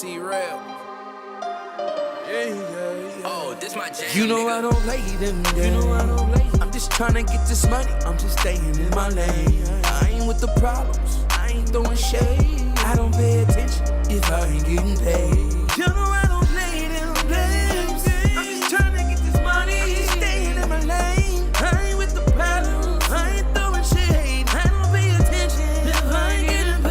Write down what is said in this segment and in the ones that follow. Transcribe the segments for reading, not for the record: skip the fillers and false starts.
T-Rail. Yeah. Oh, this my jam, You know nigga. I don't play them games. I'm just tryna get this money. I'm just staying in my lane. I ain't with the problems. I ain't throwing shade. I don't pay attention if I ain't getting paid. You know I don't play them games. I'm just tryna get this money. I'm just staying in my lane. I ain't with the problems. I ain't throwing shade. I don't pay attention if I ain't getting paid.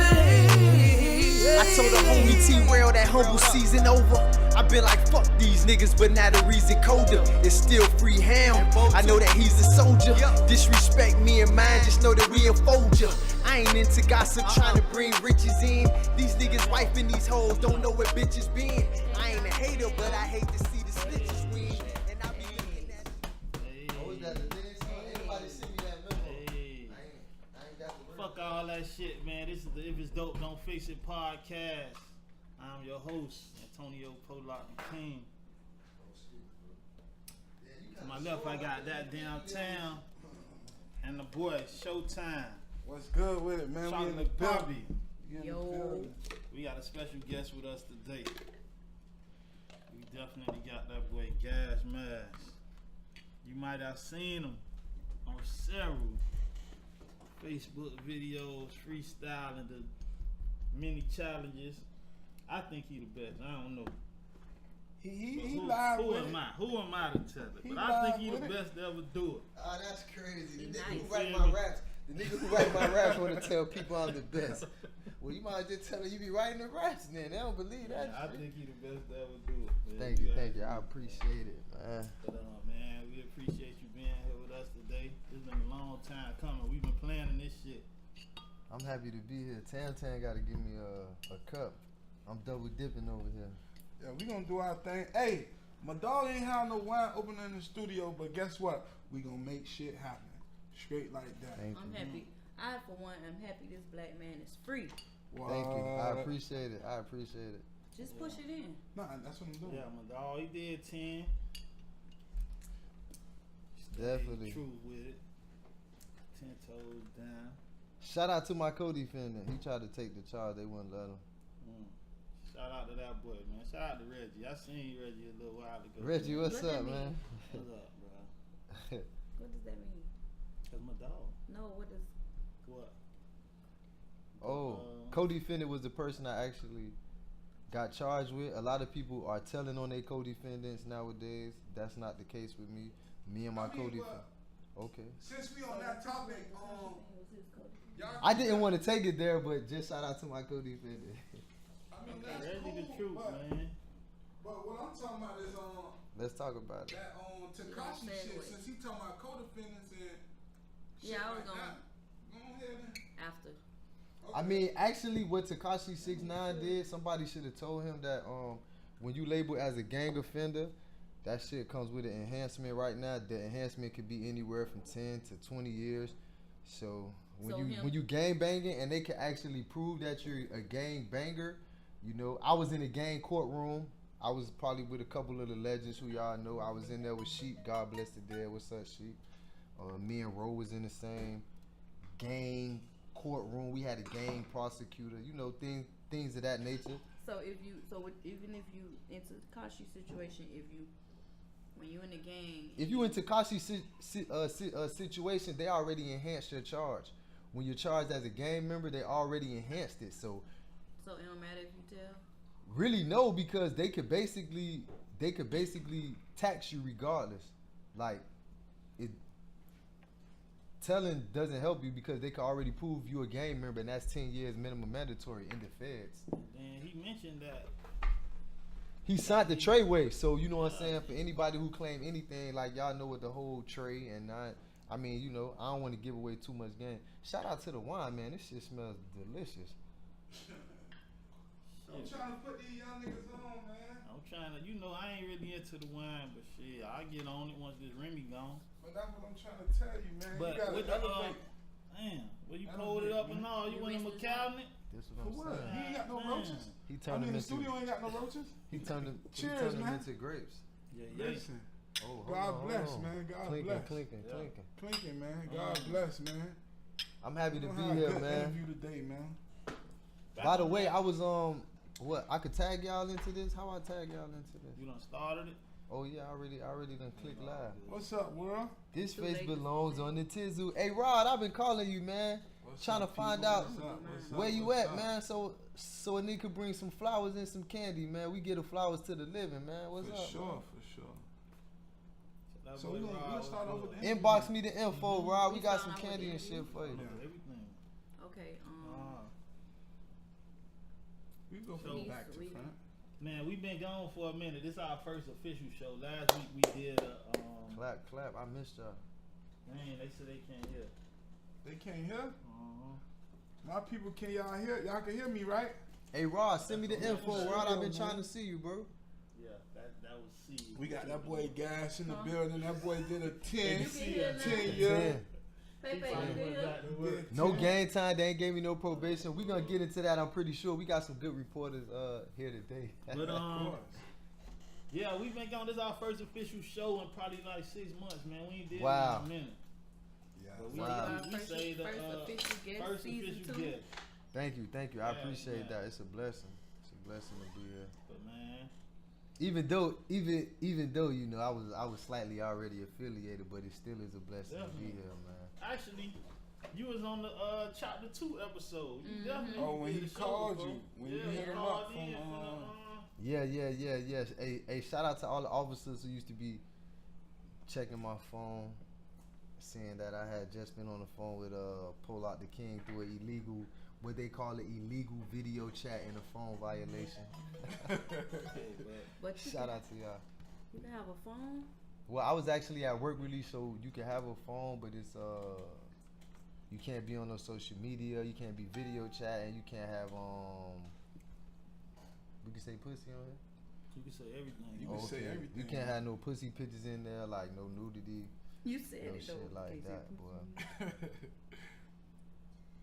I told the homie T-Rail that humble season over. I been like, fuck these niggas, but now the reason colder. It's still free ham. I know that he's a soldier. Disrespect me and mine, just know that we enfold ya. I ain't into gossip, trying to bring riches in. These niggas wifing these hoes, don't know where bitches been. I ain't a hater, but I hate to see the snitches win. And I be looking at Fuck all that shit, man. This is the If It's Dope, Don't Fix It podcast. I'm your host, Antonio Pollock King. To my left, I got that downtown and the boy Showtime. What's good with it, man? We in the Bobby. Yo. We got a special guest with us today. We definitely got that boy Gas Mask. You might have seen him on several Facebook videos, freestyling the many challenges. I think he the best. I don't know. He live who with am it. I? Who am I to tell it? He But I think live he the with it. best to ever do it. Oh, that's crazy. The nigga Nice. who write my raps, want to tell people I'm the best. Well, you might just tell her you be writing the raps then. They don't believe that. I think he the best to ever do it. Man. Thank you. I appreciate it, man. But man, we appreciate you being here with us today. It's been a long time coming. We've been planning this shit. I'm happy to be here. Tam got to give me a cup. I'm double dipping over here. Yeah, we gonna do our thing. Hey, my dog ain't have no wine opening in the studio, but guess what? We gonna make shit happen. Straight like that. Thank I'm you. happy. I, for one, am happy this black man is free. Thank you. I appreciate it. Just push it in. Nah, that's what I'm doing. Yeah, my dog, he did 10. Stayed Definitely. true with it. 10 toes down. Shout out to my co-defendant. He tried to take the charge. They wouldn't let him. Shout out to that boy, man. Shout out to Reggie. I seen Reggie a little while ago. Reggie, what's up, man? What's up, bro? What does that mean? That's my dog. No, what does... What? Oh, co-defendant was the person I actually got charged with. A lot of people are telling on their co-defendants nowadays. That's not the case with me. Me and my co-defendant. Okay. Since we on that topic, I didn't want to take it there, but just shout out to my co-defendant. I mean, that's Reggie cool, the truth, man. But what I'm talking about is Let's talk about it. that Tekashi shit. Since he talking about co-defendants and shit Yeah, I was like gonna... that. Go ahead then. After. I mean, actually, what Tekashi 6ix9ine did, somebody should have told him that when you label as a gang offender, that shit comes with an enhancement right now. The enhancement could be anywhere from 10 to 20 years. So when you gang banging and they can actually prove that you're a gang banger, you know, I was in a gang courtroom. I was probably with a couple of the legends who y'all know. I was in there with Sheep. God bless the dead. What's up, Sheep? Me and Ro was in the same gang courtroom. We had a gang prosecutor. You know, things of that nature. So even if you into Tekashi situation, when you in the gang, if you in Tekashi's situation, they already enhanced your charge. When you're charged as a gang member, they already enhanced it. So it don't matter if you tell. Really, no, because they could basically tax you regardless. Like, telling doesn't help you because they can already prove you a gang member, and that's 10 years minimum mandatory in the feds. And he mentioned that he signed the Treyway, so you know what I'm saying. For anybody who claim anything, like y'all know what the whole Trey and I mean, you know, I don't want to give away too much game. Shout out to the wine, man. This shit smells delicious. I'm trying to put these young niggas on, man. I'm trying to, you know, I ain't really into the wine, but shit, I get on it once this Remy gone. But that's what I'm trying to tell you, man. But you gotta with the elevate. damn, well you pulled it up and all, you went in McCallum. This is For what what? I'm saying. He ain't got no Man. roaches. He I turned mean, them the studio into ain't got no roaches. he turned them Cheers, man. into grapes. Yeah. Listen, Oh, hold God on, bless, hold on. man. God Clinking, bless. clinking. Clinking, man. God bless, man. I'm happy to We be gonna have a here, good man. interview today, man. By the way, I was What? I could tag y'all into this? How I tag y'all into this? You done started it? Oh yeah, I already done clicked live. What's up, world? This Too face late. belongs on the Tizzle. Hey Rod, I've been calling you, man. What's Trying up, to find people? out What's up? What's up? where you What's at, up? man. So a nigga could bring some flowers and some candy, man. We get the flowers to the living, man. What's For up? sure, for sure. That So boy we Rod gonna was start good. over there. Inbox me the info, Rod. We We got found some out candy what and they shit do. for you. Yeah, everything. Okay. We go from Peace, back to we- front. Man, we've been gone for a minute. This is our first official show. Last week we did Clap. I missed y'all. man, they said they can't hear. They can't hear. Uh-huh. My people, can y'all hear? Y'all can hear me, right? Hey Rod, send me the That's info, what Rod. I've been man. trying to see you, bro. Yeah, that was C. We got that boy Gas in the Huh? building. That boy did a 10. You can hear now. 10 Yeah. year. Pepe, Finally you went good? back to work. No game time. They ain't gave me no probation. We gonna get into that. I'm pretty sure we got some good reporters here today. But Of course. yeah, we've been gone. This is our first official show in probably like 6 months, man. We ain't did Wow. it in a minute. Yeah. But we, Wow. we say the First official guest, first season official 2. guest. Thank you. I Yeah, appreciate yeah. that. It's a blessing. It's a blessing to be here. But man, Even though you know I was slightly already affiliated, but it still is a blessing to be Definitely. here, man. actually, you was on the chapter 2 episode. You Mhm. definitely Oh, when did he the show, called bro. you. When yeah, you hit he him called up in from, for the, Yeah. Hey, shout out to all the officers who used to be checking my phone, seeing that I had just been on the phone with Polak the King through an illegal, what they call it, illegal video chat in a phone violation. okay, But you Shout can, out to y'all. you can have a phone. Well, I was actually at work release, so you can have a phone, but it's you can't be on no social media, you can't be video chat, and you can't have we can say pussy on here. you can say everything. You can say everything. You can't have no pussy pictures in there, like no nudity, You said no it though. shit like Casey. that, boy.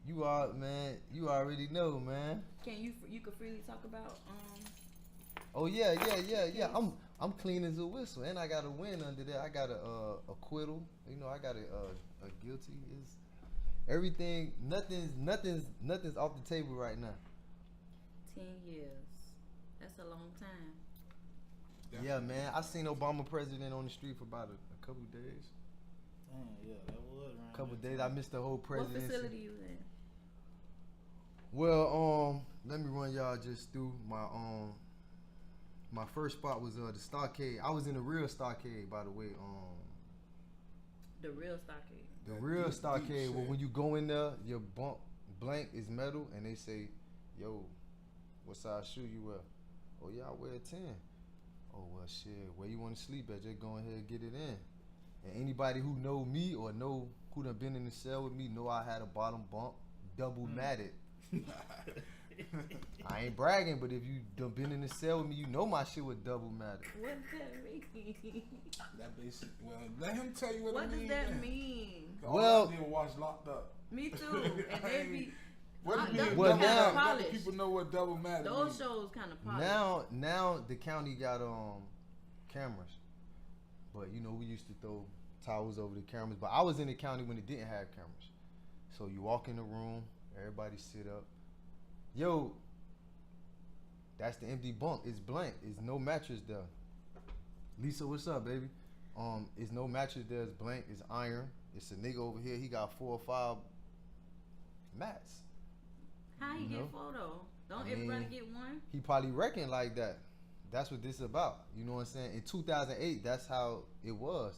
You are, man. You already know, man. Can you can freely talk about Oh yeah. I'm clean as a whistle, and I got a win under there. I got a acquittal. You know, I got a guilty. Is everything? Nothing's off the table right now. 10 years. That's a long time. Yeah, man. I seen Obama president on the street for about a couple days. Damn, yeah, that was around Couple that days. time. I missed the whole What presidency. facility you in? Well, let me run y'all just through my first spot was the Stockade. I was in the real Stockade, by the way. The real Stockade. The That real deep, Stockade. deep Well, shit. when you go in there, your blank is metal, and they say, "Yo, what size shoe you wear?" Oh yeah, I wear a 10. Oh well, shit. Where you want to sleep at? Just go ahead and get it in. And anybody who know me or know who done been in the cell with me know I had a bottom bunk, double matted. I ain't bragging, but if you done been in the cell with me, you know my shit was double matted. What does that mean? That basic. Well, let him tell you what, What it does mean. that then. mean? All Well- I did was watch Locked Up. Me too. And they be What Locked it Up mean? Well, double now- matter? Let the polished. people know what double matter those means. shows kind of polished. Now the county got cameras, but you know we used to throw towels over the cameras. But I was in the county when it didn't have cameras, so you walk in the room, everybody sit up. Yo, that's the empty bunk. It's blank. It's no mattress there. Lisa, what's up, baby? It's no mattress there. It's blank. It's iron. It's a nigga over here. He got 4 or 5 mats. How you You get know? photo? Don't I everybody mean- get one? He probably reckoned like that. That's what this about. You know what I'm saying? In 2008, that's how it was.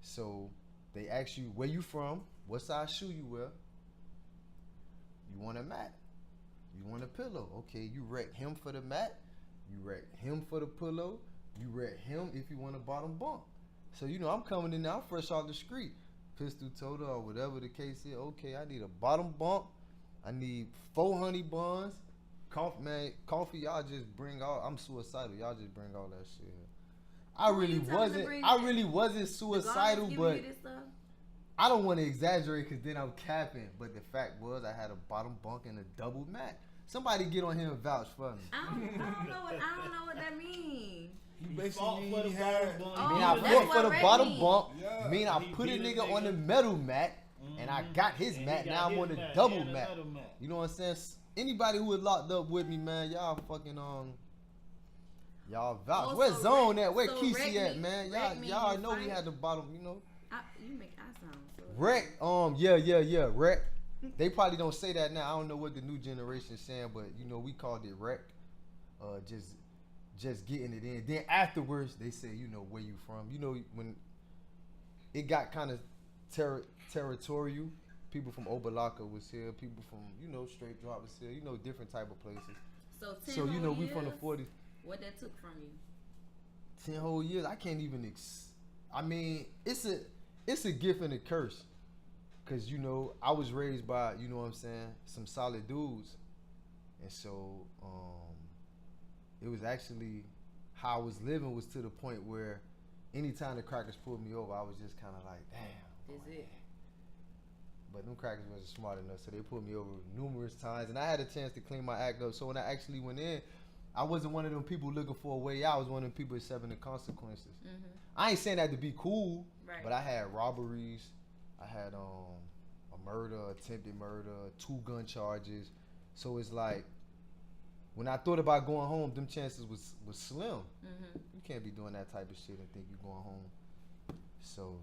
So they ask you where you from, what size shoe you wear. You want a mat. You want a pillow. Okay, you wreck him for the mat. You wreck him for the pillow. You wreck him if you want a bottom bunk. So you know I'm coming in there, I'm fresh off the street. Pistol toter or whatever the case is. Okay, I need a bottom bunk. I need 4 honey buns. Coffee, y'all just bring all. I'm suicidal. Y'all just bring all that shit. I Who really you telling to wasn't. bring I that? really wasn't The suicidal, guards but giving you this stuff? I don't want to exaggerate because then I'm capping. But the fact was, I had a bottom bunk and a double mat. Somebody get on here and vouch for me. I don't know what that means. You fought basically for the had. bottom bunk. Oh, mean, I that's fought what for the Ray bottom mean. bunk. Yeah. Mean I He put a beat a nigga on the nigga. metal mat, and I got his And he mat. got Now I'm his on the mat. double He had a mat. metal mat. You know what I'm saying? anybody who was locked up with me, man, y'all fucking y'all vouch. Oh, Where's so Zone wreck- at? Where so Kesey wreck at, mean- man? wreck mean Y'all you know we fight? had the bottom, you know. You make I sound so. Wreck, yeah, wreck. They probably don't say that now. I don't know what the new generation is saying, but you know we called it wreck. Just getting it in. Then afterwards they say, you know, where you from. You know, when it got kind of territorial, people from Obalaka was here. People from, you know, Straight Drop was here. You know, different type of places. So 10 So you whole know we from the years, 40s. What that took from you? 10 whole years. I can't even. I mean, it's a gift and a curse, cause you know I was raised by, you know what I'm saying, some solid dudes, and so it was actually how I was living was to the point where anytime the crackers pulled me over, I was just kind of like, damn. Is it? But them crackers wasn't smart enough, so they pulled me over numerous times, and I had a chance to clean my act up. So when I actually went in, I wasn't one of them people looking for a way out. I was one of them people accepting the consequences. Mm-hmm. I ain't saying that to be cool, Right. but I had robberies, I had a murder, attempted murder, 2 gun charges. So it's like when I thought about going home, them chances was slim. Mm-hmm. You can't be doing that type of shit and think you're going home. So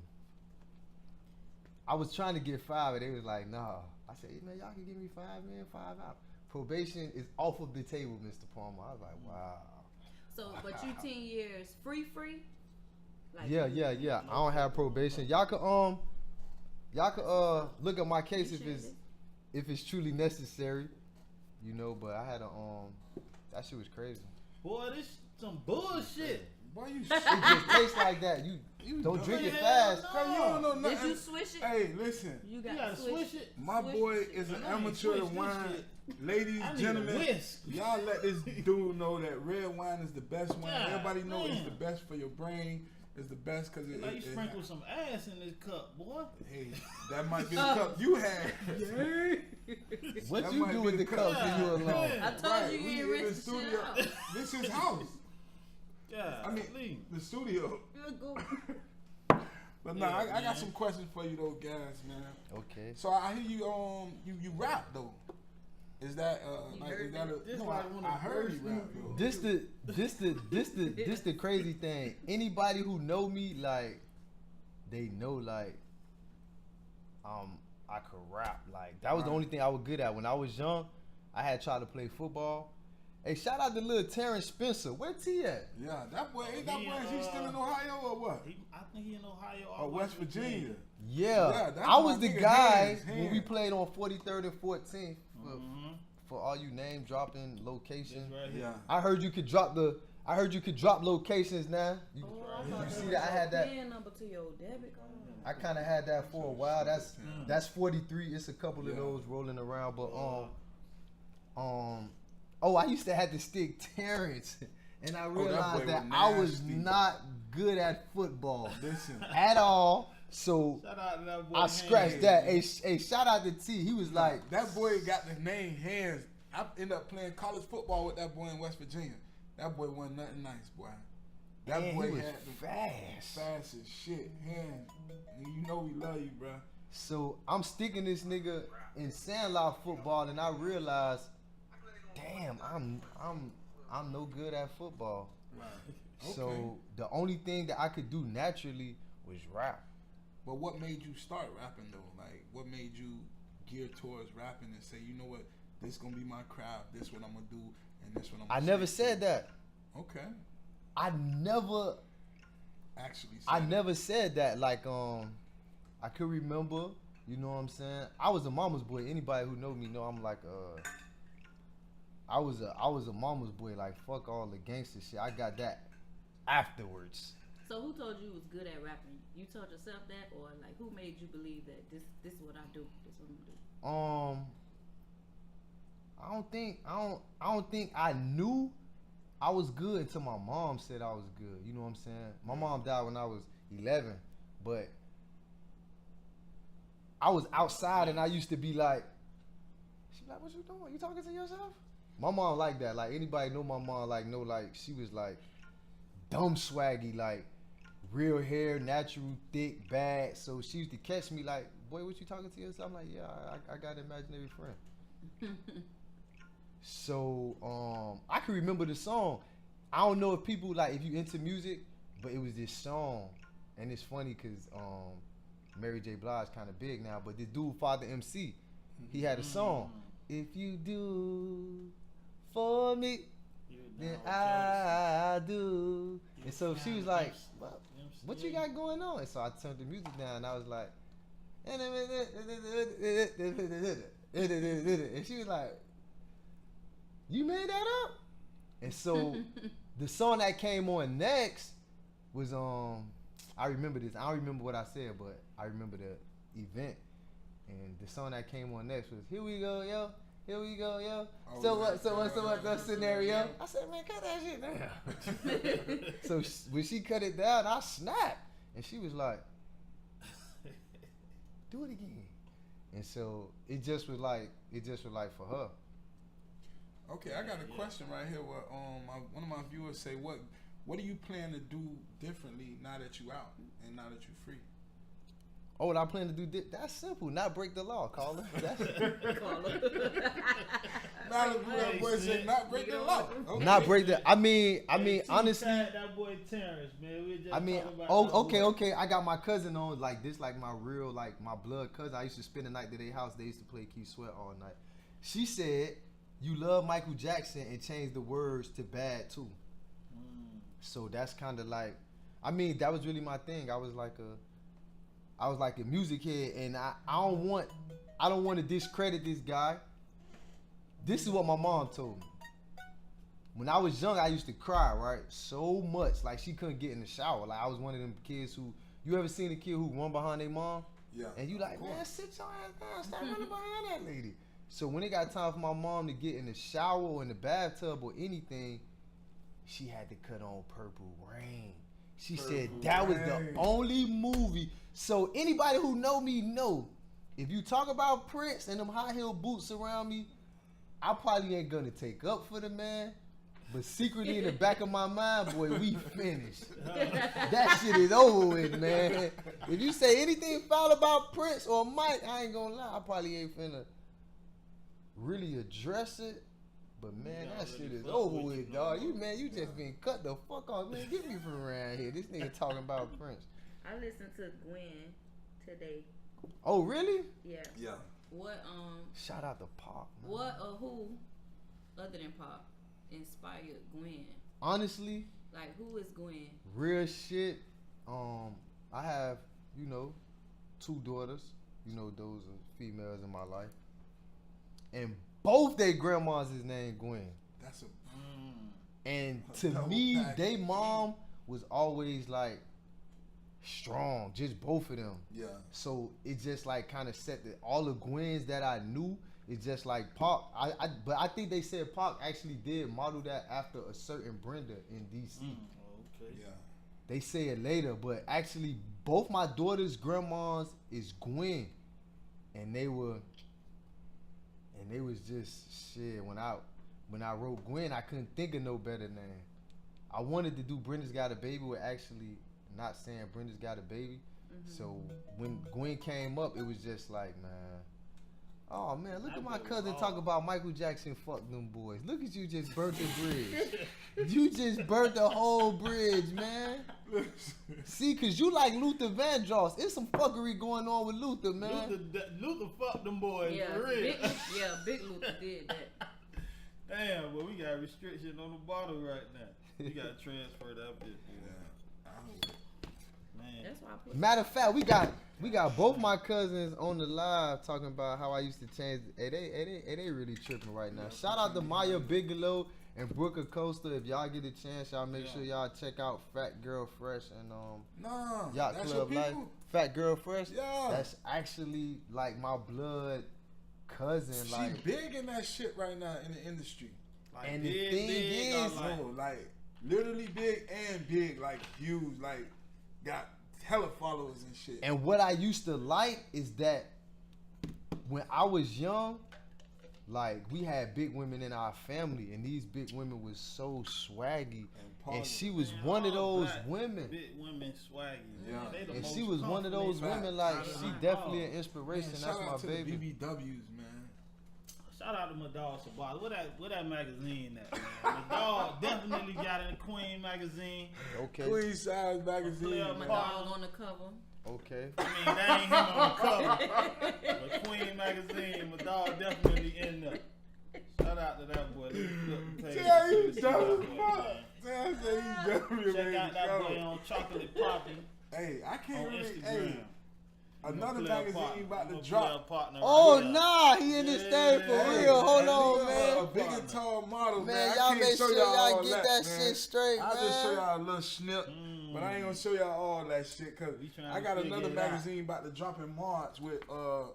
I was trying to get 5, and they was like, nah. I said, hey, man, y'all can give me 5, man, 5 out. Probation is off of the table, Mr. Palmer. I was like, wow. So, but you 10 years free? Like, Yeah. I don't have probation. Y'all could look at my case if it's truly necessary, you know. But I had that shit was crazy. Boy, this some bullshit. Boy, you It just tastes like that. You don't drink it fast. Cause you don't know Did nothing. you swish it? Hey, listen. You You got gotta to switch it. My Switch boy it. is an I ain't amateur switched this wine. shit. Ladies, I need a gentlemen, whisk. y'all let this dude know that red wine is the best wine. God Everybody know it's damn. the best for your brain. It's the best because Like you sprinkle some ass in this cup, boy. Hey, that might be the cup you had. What That you might do be with the the cup when you God alone? damn. I told Right, you we you in ain't the risk the shit studio. out. This is house. God, I mean, the studio. But nah, Yeah, I got man. some questions for you though, guys, man. Okay. So I hear you rap though. Is that You like heard is that me? a This no? like one of I the heard first you rap though. This the crazy thing. Anybody who know me, like, they know, like, I could rap. Like, that was the Right. only thing I was good at. When I was young, I had tried to play football. Hey, shout out to little Terrence Spencer. Where T at? Yeah, that boy ain't He, that boy. Is he still in Ohio or what? I think he in Ohio Or West Virginia? Yeah, Yeah, that's I was my the nigga, guy Hands, when we Hands. played on 43rd and 14th Mm-hmm. for all you name dropping This locations. right here. Yeah. I heard you could drop locations now. You, Oh, I you thought see that that I was had your that. PIN number to your debit card. I kind of had that for a while. That's 43. It's a couple of Yeah. those rolling around, but oh, I used to have to stick Terrence, and I boy realized that was I was nasty. not good at football Listen, at all. So Shout out to that boy. I scratched Hands. that. Hey, shout out to T. He was like, that boy got the name Hands. I ended up playing college football with that boy in West Virginia. That boy wasn't nothing nice, boy. That man, boy he was had the fast. fast as shit. Hands. And you know we love you, bro. So I'm sticking this nigga in Sandlot football, and I realized, damn, I'm no good at football. Right. So the only thing that I could do naturally was rap. But what made you start rapping though? Like, what made you gear towards rapping and say, you know what, this gonna be my craft. This what I'm gonna do, and this what I'm. I gonna never stick said to. that. Okay. I never said that. Like, I could remember, you know what I'm saying? I was a mama's boy. Anybody who know me know I'm like I was a mama's boy. Like, fuck all the gangster shit. I got that afterwards. So who told you was good at rapping? You told yourself that, or like who made you believe that this is what I do? This is what I'm gonna do. I don't think I knew I was good until my mom said I was good. You know what I'm saying? My mom died when I was 11, but I was outside and I used to be like, she be like, what you doing? You talking to yourself? My mom like that. Like, anybody know my mom, like, know, like, she was like dumb swaggy, like real hair, natural, thick, bad. So she used to catch me like, boy, what you talking to yourself? I'm like, yeah, I got an imaginary friend. So I can remember the song. I don't know if people like if you into music, but it was this song, and it's funny because Mary J. Blige kind of big now, but this dude Father MC, he had a song. If you do for me, then I do. And so she was like, what you got going on? And so I turned the music down and I was like, and she was like, you made that up? And so the song that came on next was I remember this. I don't remember what I said, but I remember the event. And the song that came on next was Here We Go, Yo. Here we go, yo. Oh, So right. what the scenario? I said, man, cut that shit down. So when she cut it down, I snapped. And she was like, do it again. And so it just was like for her. Okay, I got a question right here. Where one of my viewers say, what do you plan to do differently now that you out and now that you free? Oh, what I plan to do? That's simple. Not break the law, caller. That's That boy said not break the law. Okay. not break the. I mean, Hey, honestly. that boy Terrence, man. We just I mean, talking about oh, that okay, boy. okay. I got my cousin on like this, like my real, like my blood cousin. I used to spend the night at their house. They used to play Keith Sweat all night. She said, "You love Michael Jackson and change the words to bad too." So that's kind of like, I mean, that was really my thing. I was like a music head, and I don't want to discredit this guy. This is what my mom told me. When I was young, I used to cry, right? So much. Like, she couldn't get in the shower. Like, I was one of them kids who, you ever seen a kid who run behind their mom? Yeah. And you like, man, sit your ass down. Stop running behind that lady. So when it got time for my mom to get in the shower or in the bathtub or anything, she had to cut on Purple Rain. She said that was the only movie. So anybody who know me know, if you talk about Prince and them high heel boots around me, I probably ain't gonna take up for the man. But secretly in the back of my mind, boy, we finished. That shit is over with, man. If you say anything foul about Prince or Mike, I ain't gonna lie, I probably ain't finna really address it. But man, that shit is over with, dog. You just been cut the fuck off, man. Get me from around here. This nigga talking about Prince. I listened to Gwen today. Oh, really? Yeah. Yeah. What Shout out to Pop, man. what or who other than Pop inspired Gwen? Honestly, Like, who is Gwen? real shit. I have, 2 daughters. Those are females in my life. And both their grandmas is named Gwen. That's a And to Double me, package. they mom was always like strong, just both of them. yeah. So it just like kind of set all the Gwens that I knew. It's just like Pac. But I think they said Pac actually did model that after a certain Brenda in DC. Okay. Yeah. They say it later, but actually both my daughters' grandmas is Gwen, and they was just shit. When I wrote Gwen, I couldn't think of no better name. I wanted to do Brenda's Got a Baby with actually not saying Brenda's Got a Baby. So when Gwen came up, it was just like, man, oh man, look That at my boy was cousin hard. talk about Michael Jackson fuck them boys. Look at you just burnt the bridge. You just burnt the whole bridge, man. See, cause you like Luther Vandross. It's some fuckery going on with Luther, man. Luther fucked them boys Yeah, for real. Big Luther did that. Damn, but we got restriction on the bottle right now. We got to transfer that bit. Yeah. I hope. Man. That's why I put. Matter of fact, we got both my cousins on the live talking about how I used to change. Hey, they really tripping right now. Shout out to Maya Bigelow and Brooke Acosta. If y'all get a chance, y'all make sure y'all check out Fat Girl Fresh and Nah. Yacht that's Club your Life. people. Fat Girl Fresh. Yeah. That's actually like my blood cousin. She Like, big in that shit right now in the industry. Like and the big, thing big, is, or like, No, like literally big and big, like huge, like got hella followers and shit. and what I used to like is that when I was young, like we had big women in our family, and these big women was so swaggy, and she was man, one of all those black, women. Big women swaggy. Yeah. Man, they the And most she was one of those confident women, like out of she them definitely all. an inspiration. Man, That's shout my out to baby. the BBWs, man. Shout Shout out to Madal Sabah. Where that magazine at, man? Madal definitely got in the Queen magazine. Okay. Queen size magazine. Player My partner. dog on the cover. Okay. I mean, that ain't him on the cover. But Queen magazine, Madal definitely in there. Shout out to that boy. Let me flip the page. Tell you and see dumb that as boy, fuck. man. Tell say you definitely Check made out that the boy show. on Chocolate Poppy Hey, I can't on really. Instagram. Hey, another magazine about to drop. Oh nah, he in this thing for Yeah. real. Hold That on, nigga man. A big and tall model, man. Man, I y'all can't make show sure y'all y'all all get that man. shit straight, I'll just show man. y'all a little snip, but I ain't gonna show y'all all that shit because We tryna I got figure another it out. magazine about to drop in March with Oh,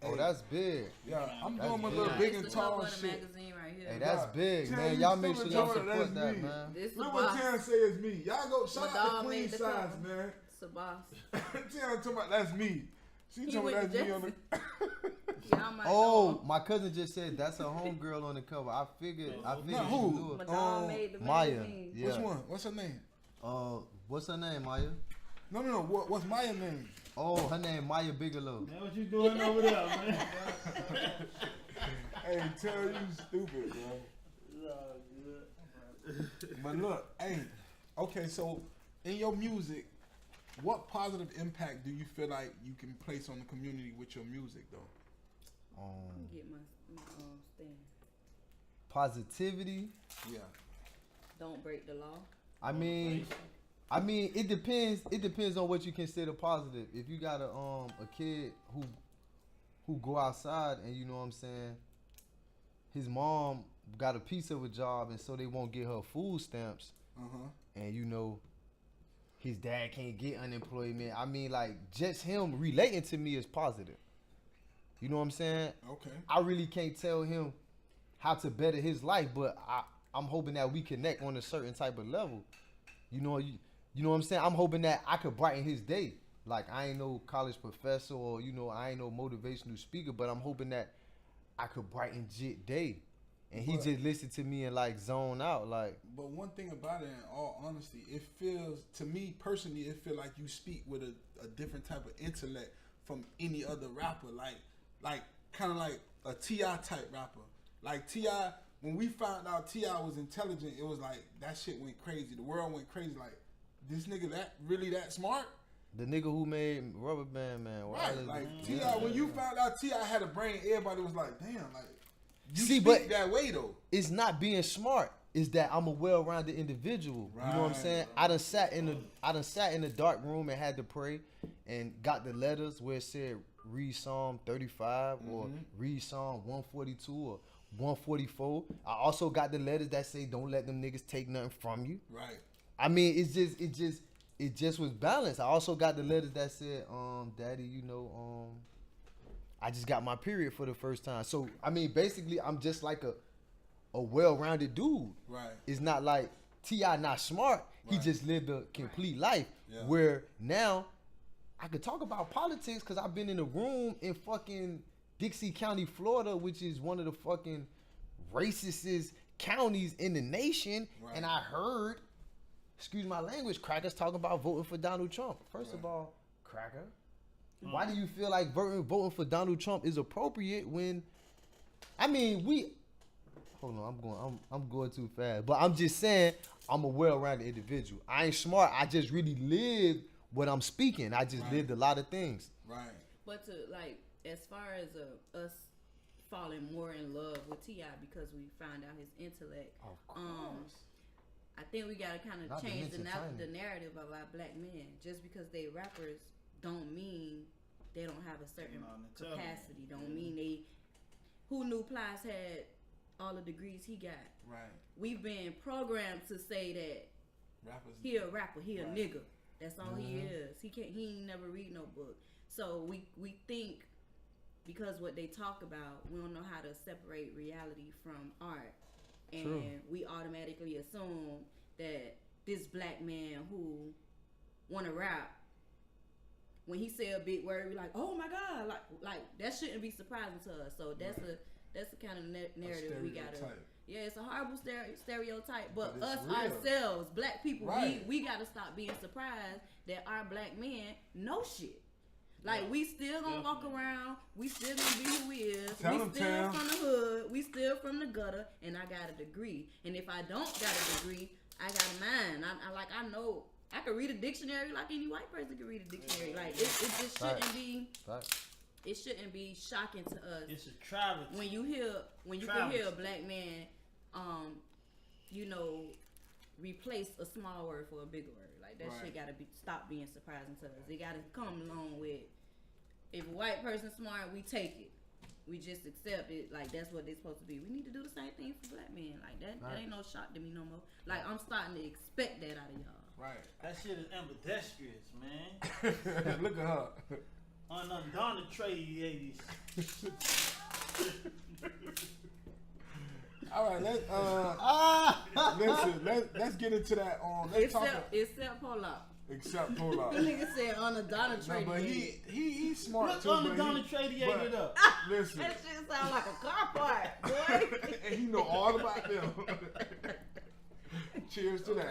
hey, that's big. yeah. I'm that's doing my big. little big It's and the tall cover of the shit. magazine right here. Hey, that's big, Tell man. you Y'all make sure Silver y'all Jordan, support that's that, me. man. This Look what Sabas. Tan say is me. Y'all go shout My out dog to Queen made the size, cover. man. Sabas. Tan talking about that's me. She He told me went that's to me on the. Y'all might Oh, know. my cousin just said that's a homegirl on the cover. I figured. Now, she who? knew My it. dog made the Maya. magazine. Yeah. Which one? What's her name? What's her name, Maya? No. What's Maya name? Oh, her name Maya Bigelow. Man, what you doing over there, man? Hey, tell you stupid, bro. But look, hey, okay, so in your music, what positive impact do you feel like you can place on the community with your music, though? Get my stand. Positivity. Yeah. Don't break the law. I mean, it depends. It depends on what you consider positive. If you got a kid who go outside and you know what I'm saying, his mom got a piece of a job and so they won't get her food stamps, and you know his dad can't get unemployment. I mean, like just him relating to me is positive. You know what I'm saying? Okay. I really can't tell him how to better his life, but I'm hoping that we connect on a certain type of level. You know what I'm saying? I'm hoping that I could brighten his day. Like I ain't no college professor or I ain't no motivational speaker, but I'm hoping that I could brighten Jit day. And he just listen to me and like zone out. Like, But one thing about it, in all honesty, it feels to me personally, it feel like you speak with a different type of intellect from any other rapper. Like kind of like a T.I. type rapper. Like T.I., when we found out T.I. was intelligent, it was like that shit went crazy. The world went crazy. Like this nigga that smart? the nigga who made Rubber Band Man. Right. Wireless- Like T.I. When you found out T.I. had a brain, everybody was like, damn. Like you See, speak but- that way though. It's not being smart. It's that I'm a well-rounded individual. You know what I'm Right. saying? I done sat in the dark room and had to pray and got the letters where it said read Psalm 35 or read Psalm 142 or 144. I also got the letters that say don't let them niggas take nothing from you. Right. I mean, it just was balanced. I also got the letters that said, Daddy, I just got my period for the first time. So I mean, basically, I'm just like a well-rounded dude. Right. It's not like T.I. not smart. He Right. just lived a complete life. Yeah. Where now I could talk about politics because I've been in a room in fucking Dixie County, Florida, which is one of the fucking racist counties in the nation, Right. and I heard, excuse my language, crackers talking about voting for Donald Trump. First of all, cracker, why do you feel like voting for Donald Trump is appropriate when, I mean, hold on, I'm going too fast, but I'm just saying I'm a well-rounded individual. I ain't smart. I just really lived what I'm speaking. I just lived a lot of things. Right. But to like, as far as us falling more in love with T.I. because we found out his intellect, Of course. I think we gotta kind Not of to change mention Tiny. the narrative of our black men. Just because they rappers don't mean they don't have a certain capacity. Don't mean they. Who knew Plies had all the degrees he got? Right. We've been programmed to say that Rappers. he a rapper, he a Right. nigga. That's all he is. He ain't never read no book. So we think because what they talk about, we don't know how to separate reality from art. And True. we automatically assume that this black man who wanna rap, when he say a big word, we like, oh my God, like that shouldn't be surprising to us. So that's the kind of narrative we gotta. stereotype. Yeah, it's a horrible stereotype, but But us it's real. ourselves, black people, Right. we gotta stop being surprised that our black men know shit. Like, we still gonna walk around. We still gonna be who we is. Tell we 'em, still Tam. from the hood. We still from the gutter. And I got a degree. And if I don't got a degree, I got a mind. I know. I can read a dictionary like any white person can read a dictionary. Like, it just shouldn't be. It shouldn't be shocking to us. It's a travesty. When you can hear a black man, you know, replace a small word for a big word. Like, that shit gotta stop being surprising to us. It gotta come along with, if a white person's smart, we take it. We just accept it. Like, that's what they're supposed to be. We need to do the same thing for black men. Like, that ain't no shock to me no more. Like, I'm starting to expect that out of y'all. Right. That shit is ambidextrous, man. Look at her. Unadulterated 80s. All right, let's get into that. Except Pollock. Except Pollock. The nigga said unadulterated. No, but he's smart What's too. unadulterated up? Listen, That shit sound like a car part, boy. and he know all about them. Cheers to that.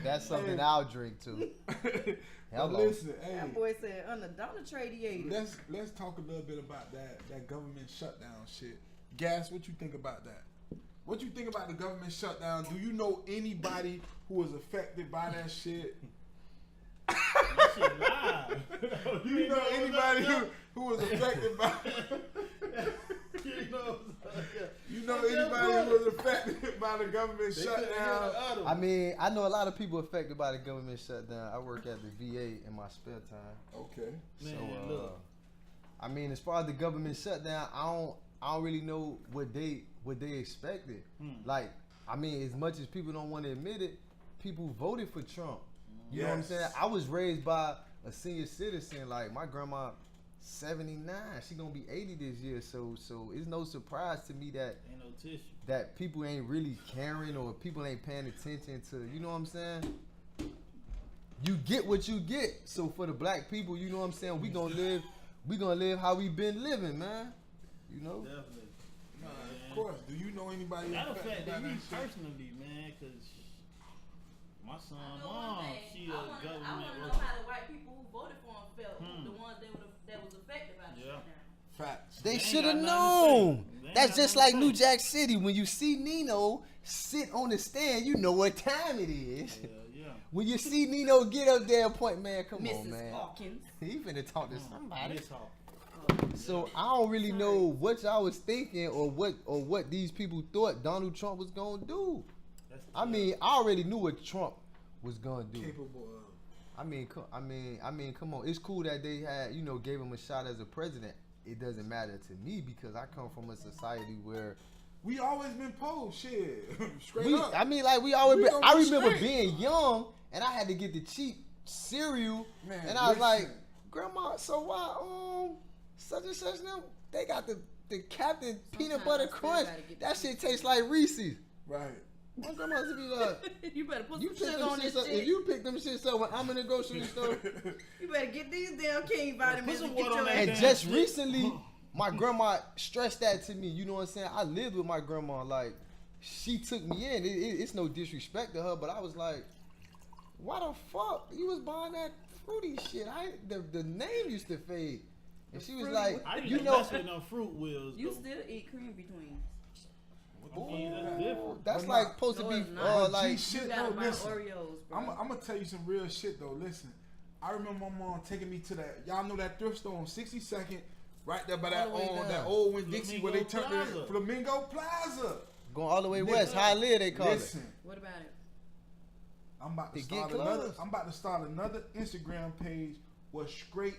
That's something I'll drink too. But Hello. listen, hey, That boy said unadulterated. let's talk a little bit about that government shutdown shit. Gas, what you think about that? What you think about the government shutdown? Do you know anybody who was affected by that shit? That shit live. Do you know anybody who was affected by You know anybody who was affected by the government shutdown? I mean, I know a lot of people affected by the government shutdown. I work at the VA in my spare time. Okay. Man, So, look. I mean, as far as the government shutdown, I don't really know what they expected. Like, I mean, as much as people don't want to admit it, people voted for Trump. You know what I'm Yes. saying? I was raised by a senior citizen. Like, my grandma, 79, she gonna be 80 this year. So it's no surprise to me that Ain't no tissue. that people ain't really caring or people ain't paying attention to, you know what I'm saying? You get what you get. So for the black people, you know what I'm saying, we gonna live how we been living, man. You know? Definitely. Nah, of course. Do you know anybody That affected by affected that me shit? personally, man, because my son, I know one mom, thing. she I a wanna know government how the white people who voted for him felt. The ones that was affected by the Yeah. shutdown. Facts. They ain't should have got nothing to known. say. They ain't That's got just nothing like to New say. Jack City. When you see Nino sit on the stand, you know what time it is. Yeah. When you see Nino get up there and point, man, come on, Mrs. man. Hawkins. He finna talk to somebody. Miss Hawk. So I don't really know what y'all was thinking or what these people thought Donald Trump was gonna do. That's I mean, I already knew what Trump was gonna do. Capable of. I mean, come on. It's cool that they had, gave him a shot as a president. It doesn't matter to me because I come from a society where We always been posed, shit. Straight up. I gonna be remember straight. being young and I had to get the cheap cereal, Man, and I was like, listen. Grandma, so why such and such now they got the Captain Peanut Butter I still Crunch? gotta get That the shit tastes like Reese's. Right. My grandma used to be like, You better put you some pick sugar them on this shits up. shit. If you pick them shits up when I'm in the grocery store. You better get these damn King vitamins some and get water on your that And ass. damn just shit. recently, my grandma stressed that to me. You know what I'm saying? I lived with my grandma. Like, she took me in. It's no disrespect to her, but I was like, why the fuck you was buying that fruity shit? The name used to fade. And she was Fruity like, I used you to know, mess with them fruit wheels. You though. still eat cream between. That's different. that's But like not- supposed to No, be it's not. like. G shit, You gotta no, buy listen. Oreos, bro. I'm gonna tell you some real shit though. Listen, I remember my mom taking me to that. Y'all know that thrift store on 62nd, right there by that All the way down. that old Winn Dixie where they turned Flamingo it Flamingo Plaza. Going all the way Nigga, west, High Live they call Listen, What about it? I'm about to It start get another. closed. I'm about to start another Instagram page with straight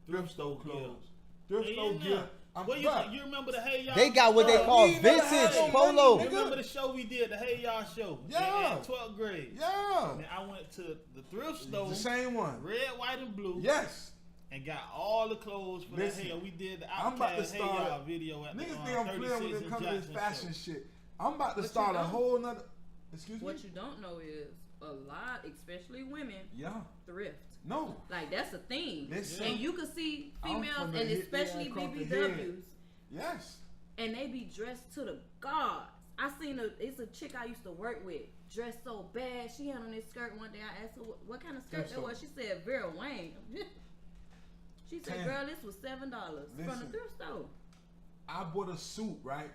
Thrift store clothes. gear. Thrift Yeah, store yeah. gear. What you remember the Hey Y'all? They got what they Bruh, call we ain't never vintage had no polo. money, You remember the show we did, the Hey Y'all show? Yeah. In 12th grade. Yeah, And I went to the thrift store, the same one. red, white, and blue, Yes. and got all the clothes for Listen, that Hey Y'all. We did the I'm about to Outkast Hey start- Y'all video at Niggas the think I'm playing when 36 it and comes to this Jackson fashion show. shit. I'm about to What start you a know? whole nother. Excuse me. What you don't know is a lot, especially women, Yeah. thrift. No. Like that's a thing. Listen. And you can see I'm females finna and hit their especially ass across the BBWs, Yes. and they be dressed to the gods. I seen it's a chick I used to work with, dressed so bad. She had on this skirt one day. I asked her what kind of skirt that was. She said Vera Wang. She said, Damn. girl, this was $7 from the Listen. thrift store. I bought a suit, right?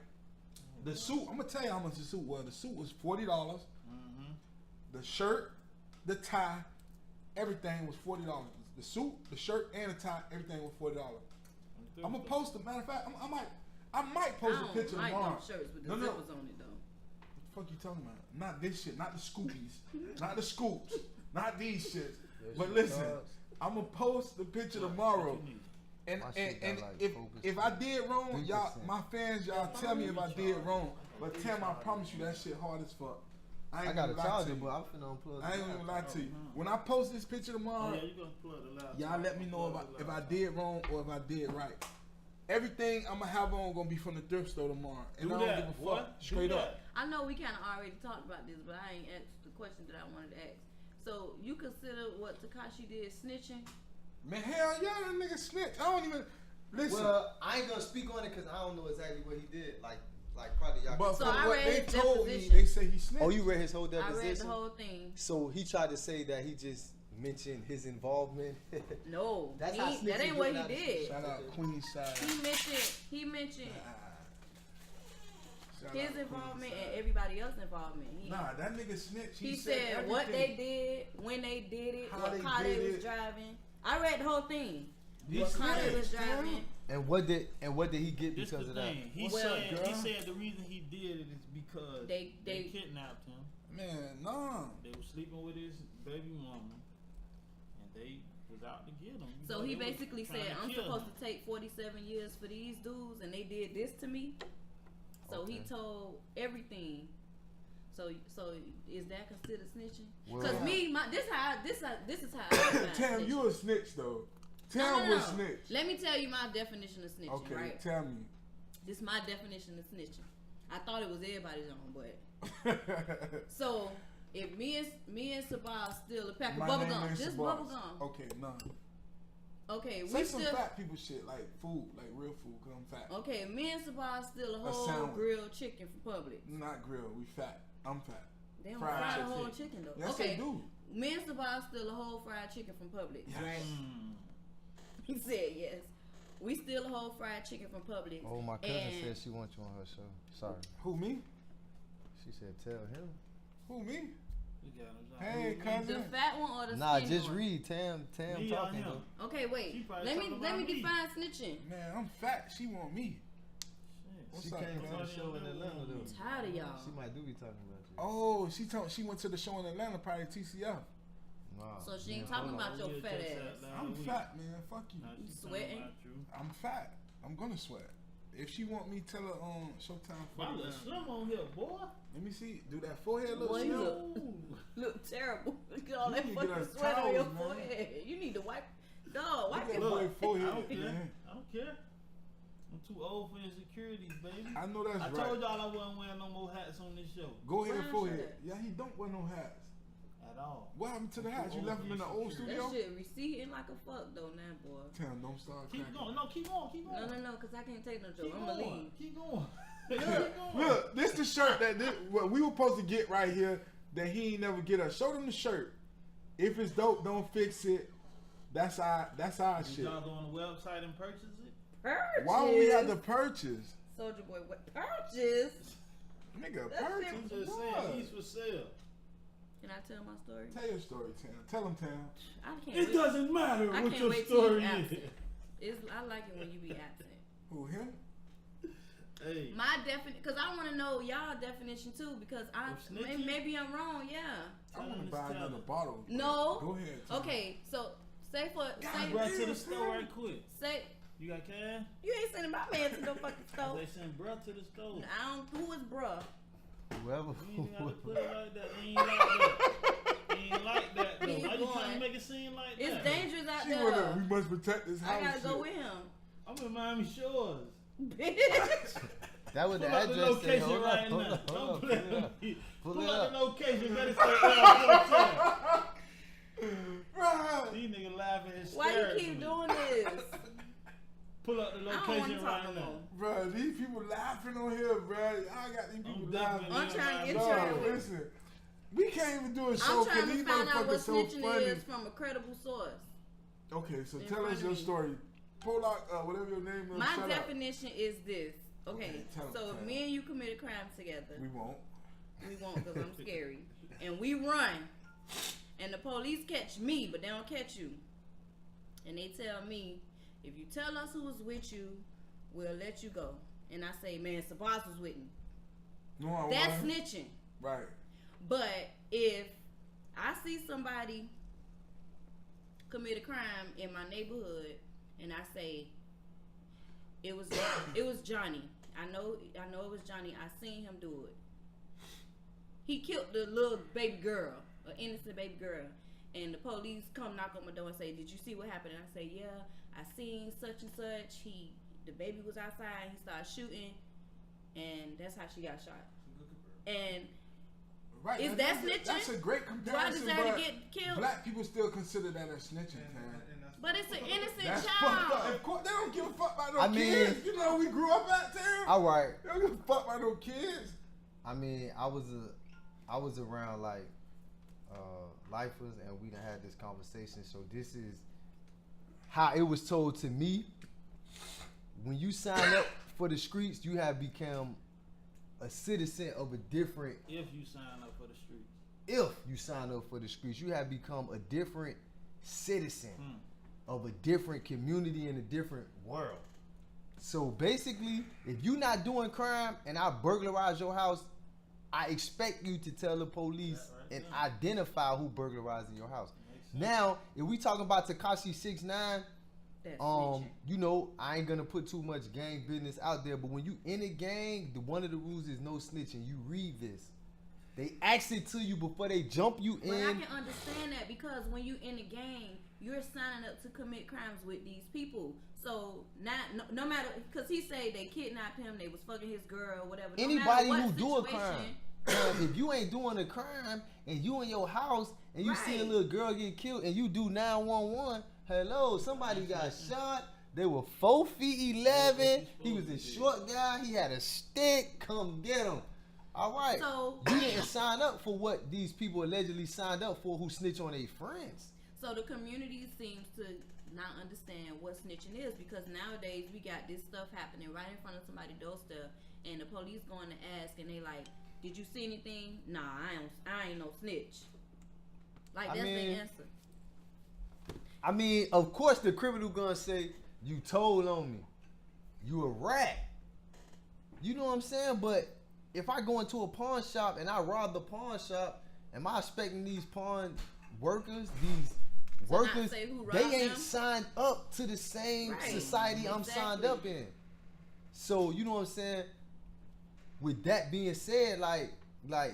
The suit, I'm gonna tell you how much the suit was. The suit was $40. Mm-hmm. The shirt, the tie, everything was $40. The suit, the shirt, and the tie, everything was $40. I'm gonna post a matter of fact, I might post a picture I don't tomorrow. like them shirts with the No. zippers on it though. What the fuck you talking about? Not this shit, not the Scoobies, not the scoops, not these shits. But listen, I'm gonna post the picture tomorrow. And My shit got, like, if I did wrong, y'all, 3%. my fans, y'all tell me if I did wrong. But Tam, I promise you that shit hard as fuck. I ain't got a gonna lie to charger, you. but I'm finna unplug. I ain't gonna lie to you. When I post this picture tomorrow, Oh, yeah, you gonna plug the laptop. y'all let me know if I did wrong or if I did right. Everything I'm gonna have on gonna be from the thrift store tomorrow, and Do I don't that, give a boy. fuck. Do Straight that. up. I know we kind of already talked about this, but I ain't asked the question that I wanted to ask. So you consider what Tekashi did snitching? Man, hell yeah, that nigga snitch. I don't even listen. Well, I ain't gonna speak on it because I don't know exactly what he did. Like probably y'all. But So from I what read they his told me, deposition. they say he snitched. Oh, you read his whole I deposition? read the whole thing. So he tried to say that he just mentioned his involvement. No, That's how that snitches ain't what get he out of did. Shout out Queen Side. He mentioned Shout his out involvement Queen and Side. everybody else's involvement. Nah, that nigga snitched. He said what they did, when they did it, How what they car did they was it. driving. I read the whole thing. He What car they was snitched, man. driving. and what did he get This because the of that? thing. He Well, said the reason he did it is because They- they kidnapped him. Man, nah. They were sleeping with his baby mama, and they was out to get him. You So know, he they was basically trying said, to I'm kill supposed him. to take 47 years for these dudes, and they did this to me. So he Okay. told everything. So is that considered snitching? Well- Because this is how I define Tam, snitching. you a snitch though. No, Tam no, was no. snitch. Let me tell you my definition of snitching, Okay, right? tell me. This is my definition of snitching. I thought it was everybody's own, but so if me and Sabah steal a pack of My bubble name gum, ain't just Sabaz. bubble gum. Okay, nah. Okay, Say we some still. fat people shit like food, like real food, cause I'm fat. Okay, me and Sabah steal a whole sandwich. grilled chicken from Publix. Not grilled, we fat. I'm fat. They don't Fried fry the chicken. whole chicken though. Yes, okay, they do. me and Sabah steal a whole fried chicken from Publix, Yes. right? He said yes. We steal a whole fried chicken from Publix. Oh, my cousin and said she wants you on her show. Sorry. Who, me? She said tell him. Who, me? We got him. Hey, the cousin. fat one or the Nah, skinny just one? read. Tam Me or talking him? though. Okay, She wait. probably Let me talking let me about me. define snitching. Man, I'm fat. She want me. Shit. What's She up, came cuz? to the show in Atlanta though. I'm tired of y'all. She might do be talking about you. Oh, she went to the show in Atlanta, probably TCF. Nah. So she ain't man, talking hold on. about your Yeah, fat just ass. sat down. I'm we- fat, man. Fuck you. Nah, You she talking sweating? about you. I'm fat. I'm gonna sweat. If she want me, tell her Showtime. Why look slim on here, boy? Let me see. Do that forehead look Boy, you slim? look- Ooh. Look terrible. Look at all You that need to get fucking us sweat on your towels, man. forehead. You need to wipe. Dog, wipe Look at your boy forehead. I forehead, don't care. man. I don't care. I'm too old for insecurities, baby. I know that's I right. told y'all I wasn't wearing no more hats on this show Go ahead, Brian forehead. said Yeah, he don't wear no hats. at all. What happened to the I'm hats? too You left old them in the for old insecurity. studio? That shit receding like a fuck though now, boy. Tam, don't start Keep cracking. going. No, keep going. Keep No, going. no, no, cause I can't take no joke. Keep I'ma going. leave. Keep going. Look, Keep going. look, this the shirt what we were supposed to get right here that he ain't never get us. Show them the shirt. If it's dope, don't fix it. That's our Did shit. y'all go on the website and purchase it? Purchase. Why would we have to purchase? Soldier Boy, what purchase? Nigga, That shit purchase I'm just what? saying, these for sale. Can I tell my story? Tell your story, Tam. Tell him, Tam. I can't. It wait. doesn't matter I what can't your wait till you story absent. is. I like it when you be absent. Who, him? Hey, My definition, because I want to know y'all definition too, because Of snitching? maybe I'm wrong. Yeah. I want to Tell buy him. another bottle. No. Go ahead. Tam. Okay, so say for say bro, to the store right quick. say You got cash? you ain't sending my man to no fucking store. They send bruh to the store. I don't. Who is bruh? Whoever. You ain't gotta put it like that. He ain't like that. He ain't like that though. He's Why you trying going. to make it seem like It's that? dangerous out She there. wanna, we must protect this house. I gotta go shit. with him. I'm in Miami Shores. Bitch. That was the Pull up the address say. location Hold right up, hold now. up, hold Don't up. play Pull it with up. me. Pull Pull it up up. the location. Better say L14. Right. These niggas laughing hysterically. Why you keep doing this? Pull up the I don't want to location talk right no now. more. Bro, these people laughing on here, bro. I got these people laughing. I'm trying to get Dog, you. listen, we can't even do a show I'm trying because to these find out what motherfuckers so snitching funny. is from a credible source. Okay, so in tell front us of your me. story. Polak, whatever your name is. My shut up. definition is this. Okay, Okay, tell 'em, so tell if 'em. me and you commit a crime together, We won't. we won't because I'm scary, and we run, and the police catch me, but they don't catch you, and they tell me, if you tell us who was with you, we'll let you go. And I say, man, Sabaz was with me. No, I That's won't. snitching. Right. But if I see somebody commit a crime in my neighborhood and I say it was Johnny, I know it was Johnny. I seen him do it. He killed the little baby girl, an innocent baby girl, and the police come knock on my door and say, "Did you see what happened?" And I say, "Yeah, I seen such and such. The baby was outside. He started shooting, and that's how she got shot." And Right. Is and that that's snitching? a great do I comparison. deserve but to get killed? black people still consider that as snitching, man. But it's an innocent That's fucked up. child. Of course, they don't give a fuck about no I mean- kids. You know, we grew up out there. All right. They don't give a fuck about no kids. I mean, I was around like lifers, and we done had this conversation. So this is how it was told to me. When you sign up for the streets, you have become a citizen of a different. If you sign up for the streets. If you sign up for the streets, you have become a different citizen Hmm. of a different community in a different world. So basically, if you're not doing crime and I burglarize your house, I expect you to tell the police That right and there. identify who burglarizing your house. Makes sense. Now, if we talking about Tekashi 6ix9ine, That's snitching. you know, I ain't gonna put too much gang business out there, but when you in a gang, one of the rules is no snitching. You read this. They ask it to you before they jump you But I in. can understand that because when you in the gang, you're signing up to commit crimes with these people. So no matter, because he say they kidnapped him, they was fucking his girl, whatever. No matter Anybody what who do a situation, crime. If you ain't doing a crime and you in your house and you see a Right. little girl get killed and you do 911, hello, somebody got shot. They were 4 feet 11. He was a short guy. He had a stick. Come get him. All right. So- you didn't sign up for what these people allegedly signed up for who snitch on their friends. So the community seems to not understand what snitching is because nowadays we got this stuff happening right in front of somebody's doorstep, and the police going to ask, and they like, "Did you see anything?" Nah, I ain't no snitch. Like I that's mean, the answer. I mean, of course the criminal gonna say, you told on me. You a rat. You know what I'm saying? But if I go into a pawn shop and I rob the pawn shop, am I expecting these pawn workers, To not workers, say who they robbed ain't them? signed up to the same Right, society I'm signed exactly. up in. So, you know what I'm saying? With that being said, like,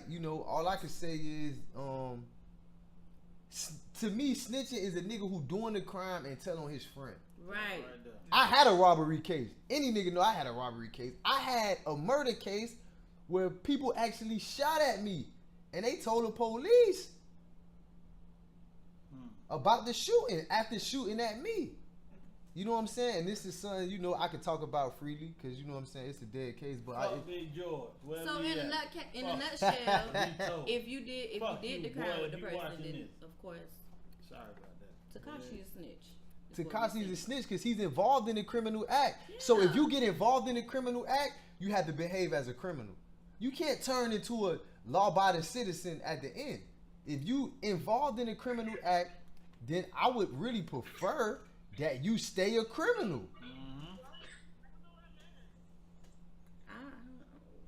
you know, all I can say is, to me, snitching is a nigga who doing the crime and tell on his friend. Right. Right there. I had a robbery case. Any nigga know I had a robbery case. I had a murder case where people actually shot at me and they told the police about the shooting after shooting at me. You know what I'm saying? And this is something, you know, I can talk about freely because, you know what I'm saying, it's a dead case. But Fuck Big George. Wherever So he in a, at. in a Fuck. nutshell, He told. if you did Fuck the you, crime boy, with the if you person, watching then this. of course Sorry about that. Tekashi is a snitch. is what we Tekashi's a say. snitch because he's involved in a criminal act. So if Yeah. you get involved in a criminal act, you have to behave as a criminal. You can't turn into a law-abiding citizen at the end. If you involved in a criminal act, then I would really prefer that you stay a criminal. Mm-hmm. That's that bullshit.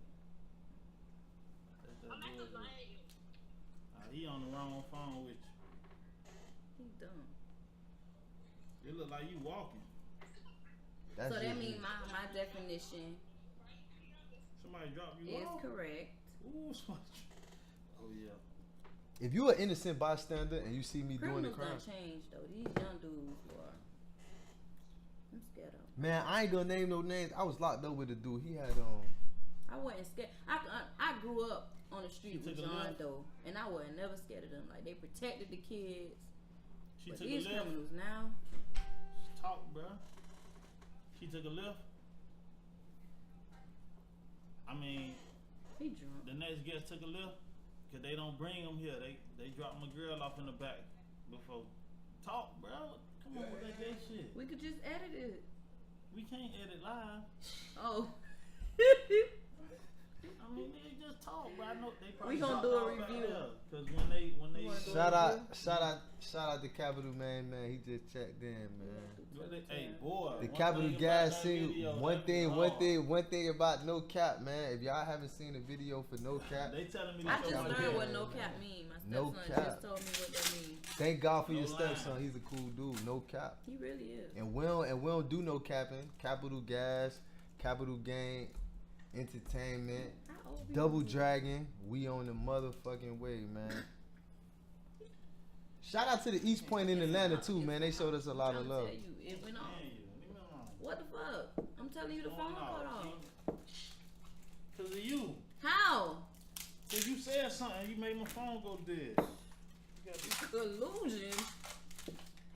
He on the wrong phone with you. He dumb. It look like you walking. That's So that just means it. my definition Somebody drop you is off. correct. Ooh, somebody. Oh yeah. If you're an innocent bystander and you see me doing the Criminals crime, done changed though. These young dudes, boy. I'm scared of 'em. man, I ain't gonna name no names. I was locked up with a dude. He had I wasn't scared. I grew up on the street You with took a John left? Doe, and I wasn't never scared of them. Like they protected the kids. She But took these a left. criminals now, Talk, bro. She She took a lift. I mean, He drunk. the next guest took a lift. Cause they don't bring them here. They drop my girl off in the back before. Talk, bro. Come on with that gay shit. We could just edit it. We can't edit live. Oh. I mean, they just talk, but I know they probably We gonna dropped do a off back review. there. Cause when they You wanna do Shout out to Capital Man. He just checked in, man. hey boy, The one Capital thing about Gas that single. video, One that thing, was one hard. thing, one thing about No Cap, man. If y'all haven't seen the video for No Cap, They telling me I to just show my learned kid. what no cap mean. My No stepson cap. just told me what that means. thank God for No your lie. stepson. He's a cool dude. No Cap. He really is. And we don't do no capping. Capital Gas, Capital Gang, Entertainment, How old you Double is? Dragon. We on the motherfucking way, man. Shout out to the East Point in Atlanta too, man. They showed us a lot of I'm love. trying to tell you, it went off. Man, you, leave me alone. What the fuck? I'm telling you, the phone cut off. Cause of you. How? Cause you said something, you made my phone go dead. You got this Illusion.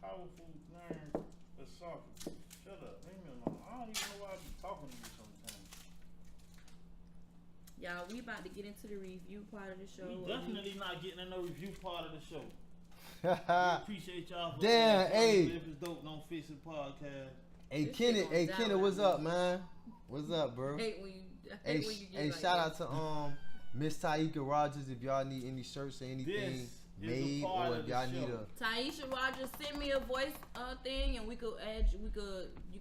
powerful learn philosophy. Shut up, leave me alone. I don't even know why I be talking to you sometimes. Y'all, we about to get into the review part of the show. We definitely not getting in no review part of the show. We hey, appreciate y'all for Damn, listening. hey. If it's dope, don't fix it podcast. This Kenny, shit gonna die Kenny, what's without up, man? What's up, bro? Hate when you. I Hey, hate when you get hey, like shout that. out to Miss Taika Rogers if y'all need any shirts or anything This is a made, part or of if the y'all show. need a Taisha Rogers, send me a voice thing, and we could add. You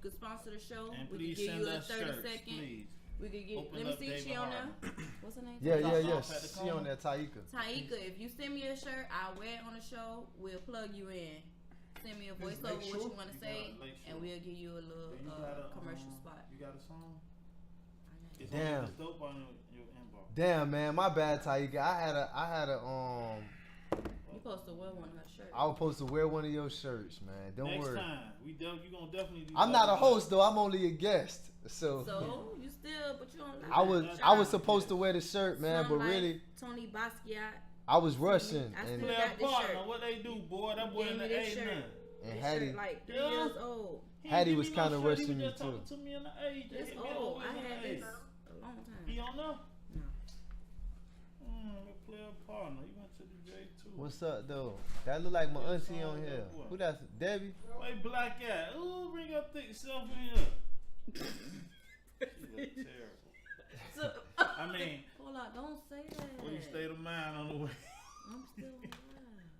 could sponsor the show. And we please could give send you a us 30 shirts, second. please. We could get. Open Let me up see. David She on Harden. there? What's her name? yeah, Drop yeah, off yeah. at the She corner. on there, Taika. Taika, if you send me a shirt, I'll wear it on the show. We'll plug you in. Send me a voice over make what sure. you want to You say, gotta make and sure. we'll give you a little You got a commercial spot. You got a song? It's Damn. It's dope on your inbox. Damn, man, my bad, Taika. I had a You supposed to wear one of her shirts. I was supposed to wear one of your shirts, man. Don't Next worry. time, you gonna definitely do I'm not a that. host though. I'm only a guest. So So you still, but you don't. I was supposed to wear the shirt, man, but really Tony Basquiat. I was rushing I and still Player got this partner, shirt. what they do, boy? That boy Gave in me the this A shirt. now. and This Hattie shirt like 3 Yeah. years old. He Hattie ain't was give me no kinda shirt, he rushing was me, just talking too. to me in the A. It's He old. always I in the had A. this a long He time. don't know? No. A player partner. He went to the J too. what's up though? That look like my Yeah, auntie song on here. that boy. Who that's Debbie? Hey, black cat. Ooh, bring your thick self in here. She look terrible. So, I mean, hold on, don't say that. what you state of mind on the way? I'm still alive.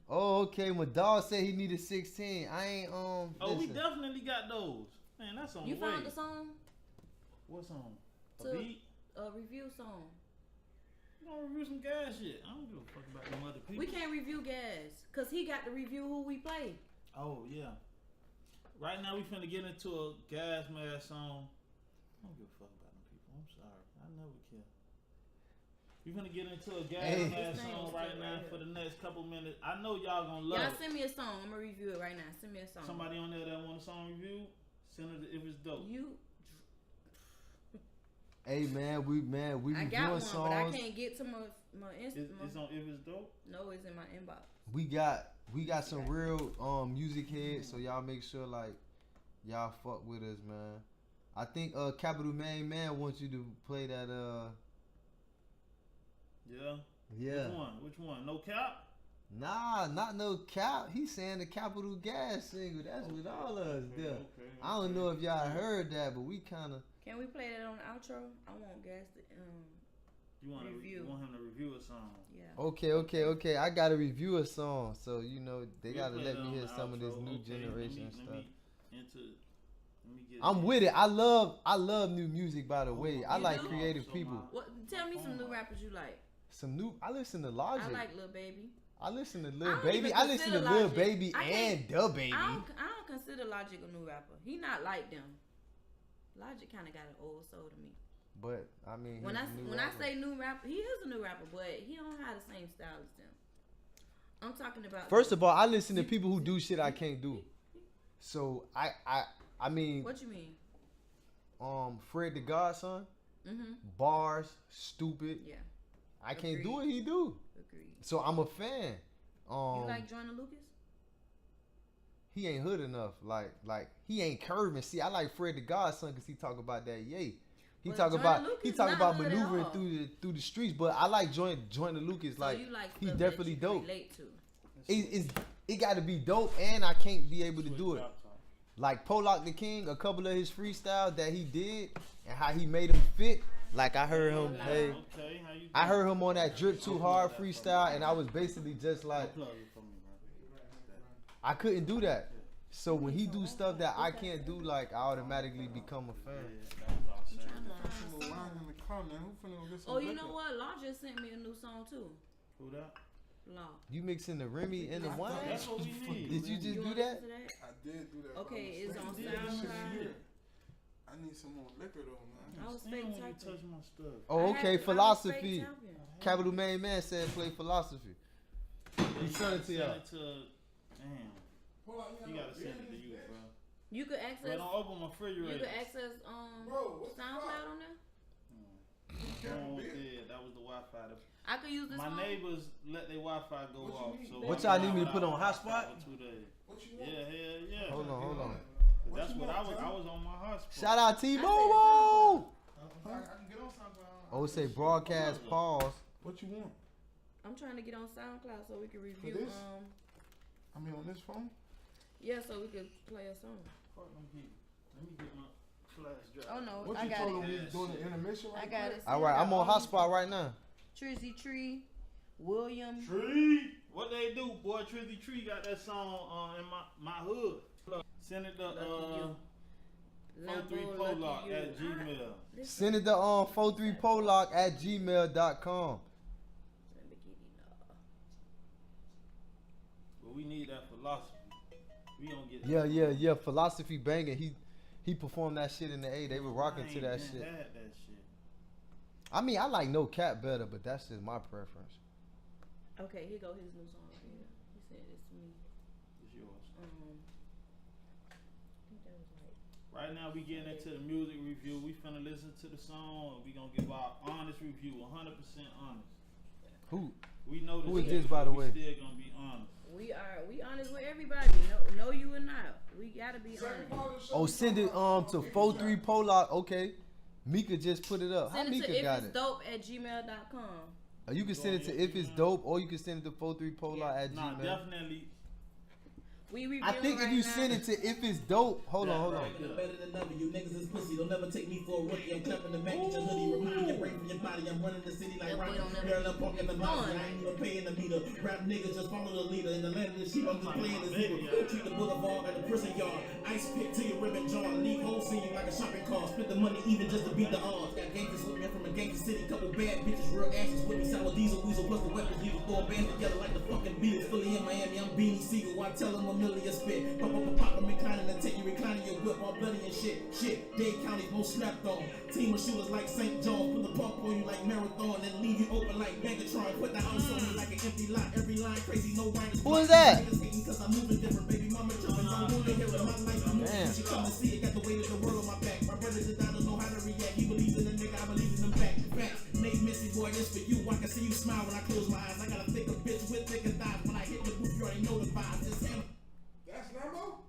Oh, okay. My dog said he needed 16. I ain't Oh, we listen. definitely got those. Man, that's on You the way. found the song? What song? A To- beat? A review song. You gonna review some gas shit? I don't give a fuck about them other people. We can't review Gas, cause he got to review who we play. Oh yeah. Right now we finna get into a gas mask song. I don't give a fuck about them people. I'm sorry. I never care. We finna get into a gas Hey. mask His name song is right still now right for here. the next couple minutes. I know y'all gonna love Y'all it. send me a song. I'm gonna review it right now. Send me a song. Somebody on there that want a song review, send it if it's dope. You. Hey man, we I reviewing got one, songs. but I can't get to my It's on if it's dope. No, it's in my inbox. We got some real music heads, so y'all make sure like y'all fuck with us, man. I think Capital Man wants you to play that Yeah. yeah. Which one? No cap? Nah, not no cap. He's saying the Capital Gas single. That's with all of us there. Okay, I don't know if y'all heard that, but we kind of. Can we play that on the outro? I want Gas to You want Review. You want him to review a song? yeah. Okay. I gotta review a song, so you know they We'll gotta play let that me on hear the some of this outro. new Okay, generation let stuff. me get I'm with it. I love new music. By the way, I You like do? creative So people. What? Tell me some new rappers you like. I listen to Logic. I like Lil Baby. I listen to I Lil don't Baby. even I listen to consider Lil Logic. Baby I and can't- Da Baby. I don't consider Logic a new rapper. He not like them. Logic kind of got an old soul to me. But I mean, When he's a new I rapper. say new rapper, he is a new rapper, but he don't have the same style as them. I'm talking about. First of all, I listen to people who do shit I can't do. So I mean, What you mean? Fred the Godson, Mm-hmm. bars, stupid. Yeah. I can't do Agreed. what he do. Agreed. So I'm a fan. You like Joyner Lucas? he ain't hood enough. Like he ain't curving. See, I like Fred the Godson because he talk about that. Yay. He But talk Joyner about Lucas not hood at maneuvering all. through the streets. But I like Joyner Lucas. So Like you like he stuff definitely that you dope. relate to. It got to be dope, and I can't be able to Switch do it. drop top. Like Polak the King, a couple of his freestyle that he did and how he made him fit. Like I heard him, hey, Okay, how you I doing? heard him on that Drip Too Hard freestyle, and I was basically just like, Plug it for me, bro. I couldn't do that. So when he do stuff that I can't do, like I automatically become a Yeah, fan. that was all set. Some little wine in the car, man. Who finna go get some Oh, you liquor? know what? Law just sent me a new song too. Who that? Law. You mixing the Remy and the wine? That's what we need. Did you just do wanna that? listen to that? I did do that. but Okay, I it's was on thinking, yeah, this shit SoundCloud. here. I need some more liquor though, man. I was Stand fake when you typing. touch my stuff. Oh, I okay. was fake Philosophy. typing. Capital Main Man said play philosophy. He sent it to y'all. Send it to. Damn. Hold on, You gotta send it to you, bro. You could Bro, access. don't open my You refrigerator. could access Bro, what the SoundCloud on there. Wrong with that. That was the Wi-Fi. I could use this My phone. neighbors let their Wi-Fi go What you off. need? So What I'm y'all not need me to put without on Wi-Fi hotspot? for 2 days. What you want? Yeah, hell yeah. Hold on, hold on. What That's you what want, I Tom? was on my hotspot. Shout out I T-Mobile. I can get on SoundCloud. Oh, it say broadcast pause. What you want? I'm trying to get on SoundCloud so we can review. this? I mean, on this phone? Yeah, so we could play a song. Fuck them people. Let me get my flash drive. Oh no, What I you got told it. him we was doing the intermission right I got it. All right, I'm on hotspot right now. Trizzy Tree, William. Tree. What they do, boy? Trizzy Tree got that song in my hood. Send it to Lambo, 43 Lucky Polak You. at Gmail. This Send it to 43pollock@gmail.com. But we need that philosophy. We don't get Yeah. Philosophy banging. He performed that shit in the A. They were rocking to that shit. Had that shit. I mean, I like No Cap better, but that's just my preference. Okay, here go his new song right here. He said it's me. It's yours. I think that was like. Right now we getting into the music review. We finna listen to the song and we gonna give our honest review, 100% honest. Who? We know Who is nigga, this, by the but way? We still gonna be honest. We honest with everybody. No, you or not. We gotta be honest. Oh, send it to 43pollock. Okay. Mika just put it up. How Send it Mika to got it? ifitsdope@gmail.com. Or you can send it to if it's dope, or you can send it to 43pollock@gmail. Nah, definitely. We reviewing I think if right you now. send it to if it's dope, hold on. You're better than ever. You niggas is pussy. Don't never take me for a rookie. I'm clapping the back of your hoodie, removing your brain from your body. I'm running the city like That boy Rocky. don't never Girl, I'm walking the block. fun. I ain't even paying the meter. Rap niggas just follow the leader. In the land of the sheep, I'm just playing the zebra. Treat the boulevard like a prison yard. Ice pick to your ribbon jar. Leave holes in you like a shopping cart. Split the money even just to beat the odds. Got gangsters with me from a gangster city. Couple bad bitches, real asses with me. Sour diesel, weasel, plus the weapons. Leave the four bands together like the fucking Beatles. Fully in Miami, I'm Beanie Siegel. I tell them a million spit. Pop, I'm inclining to take you, reclining your whip, all bloody and shit. Dade County's most slept on. Team of shooters like St. John's, put the pump on you like Marathon, and leave you open like Megatron. Put the house on me like an empty lot. Every line crazy, no riders. Who is that? Niggas hating 'cause I'm moving different, baby mama tripping. Don't want to hear it. My life, I'm moving. Damn. She come and see it, got the weight of the world on my back. My brother just I don't know how to react. He believes in the nigga, I believe in him back. Facts, made Missy boy, this for you. I can see you smile when I close my eyes. I got a thicker bitch with thicker thighs. When I hit the booth, you already know the vibes. It's him. That's Lambo?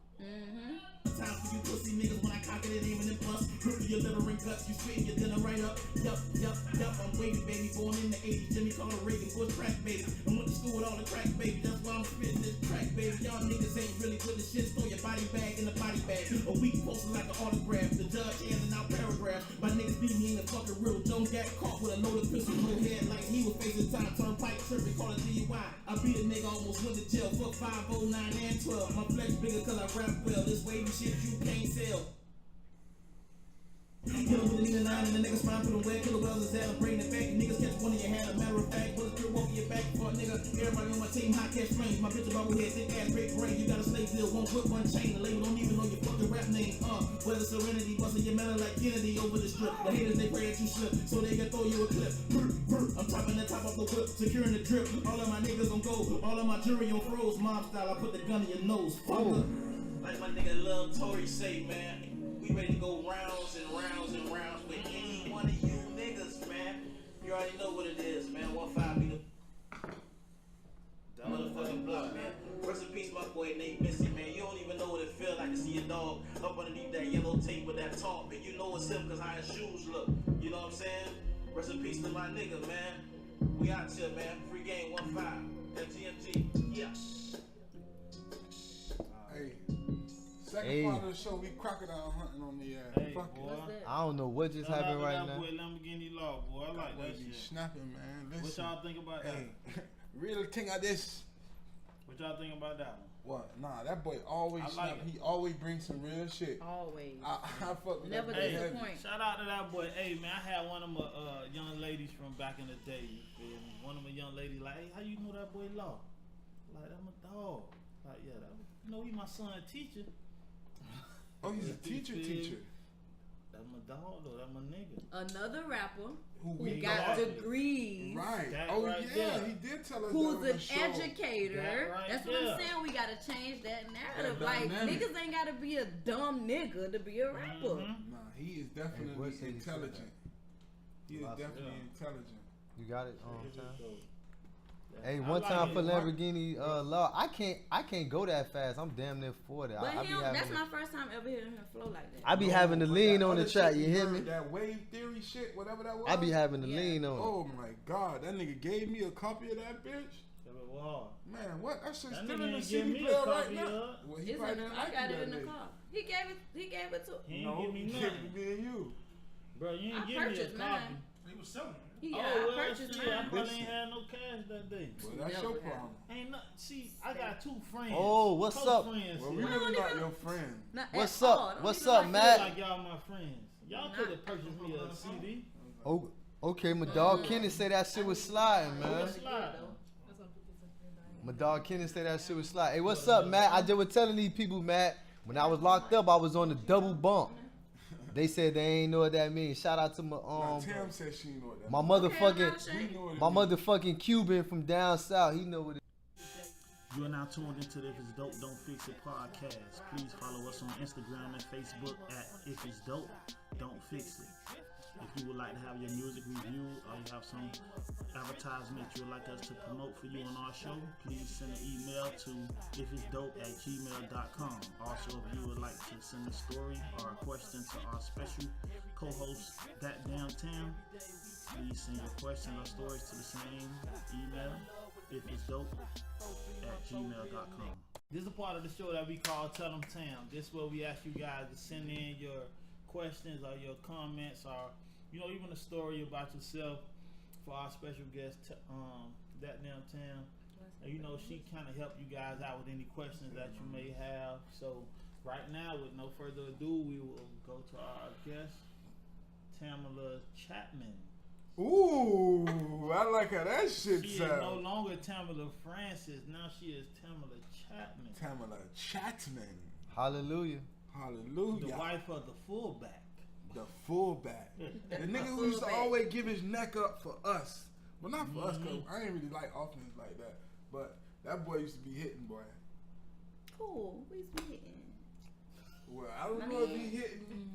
Time for you pussy niggas when I cock it and aiming and bust. Grip your liver and guts, you spitting your dinner right up. Yup, I'm wavy, baby, born in the 80s. Jimmy Carter, Reagan, Bush, crack, baby. I went to school with all the crack, baby. That's why I'm spitting this crack, baby. Y'all niggas ain't really with the shit. Throw your body bag in the body bag. A week posted like an autograph. The judge handing out paragraphs. My niggas beat me in the fucking real. Jones got caught with a loaded pistol, no head like he was facing time. Turnpike tripping, call it DUI. I beat a nigga, almost went to jail. Fuck 5, 0, 9, and 12. My flex bigger cause I rap well. This wavy shit you can't sell. Kill him with a lean 9 and the niggas spine, put him where killer wells is at. I'm bringing it back. Niggas catch one in your hand. A matter of fact, bullets through walking your back. Fuck nigga, everybody on my team, high cash range. My bitch about head, thick ass, great brain. You got a slave deal, one whip, one chain. The label don't even know your fucking rap name. Whether serenity, busting your melon like Kennedy over the strip. The haters they pray that you slip, so they can throw you a clip. I'm chopping the top off the whip, securing the drip. All of my niggas on gold, all of my jury on froze. Mob style, I put the gun in your nose. Fucker. Like my nigga Lil Tory say, man. We ready to go rounds and rounds and rounds with any one of you niggas, man. You already know what it is, man. 1-5 be the motherfucking block, man. Rest in peace, my boy Nate Missy, man. You don't even know Rest in peace to my nigga, man. We out here, man. Free game 1-5. FGMG. Yeah. Hey, second Hey. part of the show, we crocodile hunting on the Hey, fuck boy. What's that? I don't know what just Shout out happened to right that now. boy Lamborghini Law, boy. I like Boy, that be shit. snapping, man. Listen. What y'all think about that? Hey, real thing of this. What y'all think about that one? What? Nah, that boy always I like snap. it. He always brings some real shit. Always. I fuck with Never that boy heavy. disappoint. Shout out to that boy. Hey man, I had one of my young ladies from back in the day. You feel me? One of my young ladies like, hey, how you know that boy Law? Like, I'm a dog. Like, yeah, that, you know he my son teacher. Oh, he's a You teacher. feel? That's my dog though. That's my nigga. Another rapper Who who we got know. degrees. Right. That Oh right yeah, there. he did tell us Who's that on an the show. educator? That right That's what there. I'm saying. We gotta change that narrative. That Like dynamic. niggas ain't gotta be a dumb nigga to be a rapper. Mhm. Nah, he is definitely what city said intelligent. He is Awesome. definitely Yeah. intelligent. You got it. Niggas is Tom? dope. Hey, I one like time it. for Lamborghini Law, I can't go that fast. I'm damn near 40. But I be him, having that's to, my first time ever hearing him flow like that. I be No, having to but lean that on the other track. shit You hear heard, me? That wave theory shit, whatever that was. I be having to Yeah. lean on. Oh my god, that nigga gave me a copy of that bitch. That was wild. Man, what? That shit's That still nigga in the ain't CD give me a player right copy now. of it. Well, he It's probably in- didn't I like got it it in that the day. car. He gave it to. He ain't No, give me he none. gave it to me and you. Bro, you I ain't give me a purchased copy. mine. He was selling it. Yeah, Oh, I well, purchased shit, I mine. probably Listen. ain't had no cash that day. Well, that's Never your had. problem. Ain't not. See, I got two friends. Oh, what's Close up? Friends Well, here. we don't really not even- your friend. Not What's at up? all. Don't What's even up, like Matt? I it. feel like y'all my friends. Y'all Not- could have purchased me a CD. Oh, okay. My dog Kenny said that shit was sliding, man. What's slide? My dog Kenny said that shit was sliding. Hey, what's up, Matt? I just was telling these people, Matt, when I was locked up, I was on the double bump. They said they ain't know what that means. Shout out to my Now, Tam said she know what that my means. motherfucking We know what it my means. motherfucking Cuban from down south. He know what it. You are now tuned into the If It's Dope, Don't Fix It podcast. Please follow us on Instagram and Facebook at If It's Dope, Don't Fix It. If you would like to have your music reviewed or you have some advertisement you would like us to promote for you on our show, please send an email to ifitsdope@gmail.com. Also, if you would like to send a story or a question to our special co-host, That Damn Tam, please send your questions or stories to the same email, ifitsdope@gmail.com. This is a part of the show that we call Tell 'em Tam. This is where we ask you guys to send in your questions or your comments or, you know, even a story about yourself for our special guest, That Damn Tam. And you know, she kind of help you guys out with any questions that you may have. So right now, with no further ado, we will go to our guest, Tamala Chapman. Ooh, I like how that shit She is no sounds. longer Tamala Francis. Now she is Tamala Chapman, Tamala Chatman. Hallelujah. Hallelujah. the wife of the fullback. The fullback. The nigga who used to Fullback. always give his neck up for us. Well, not for us, cause I ain't really like offense like that. But that boy used to be hitting, boy. Cool. We's hitting. Well, I don't know if he hitting.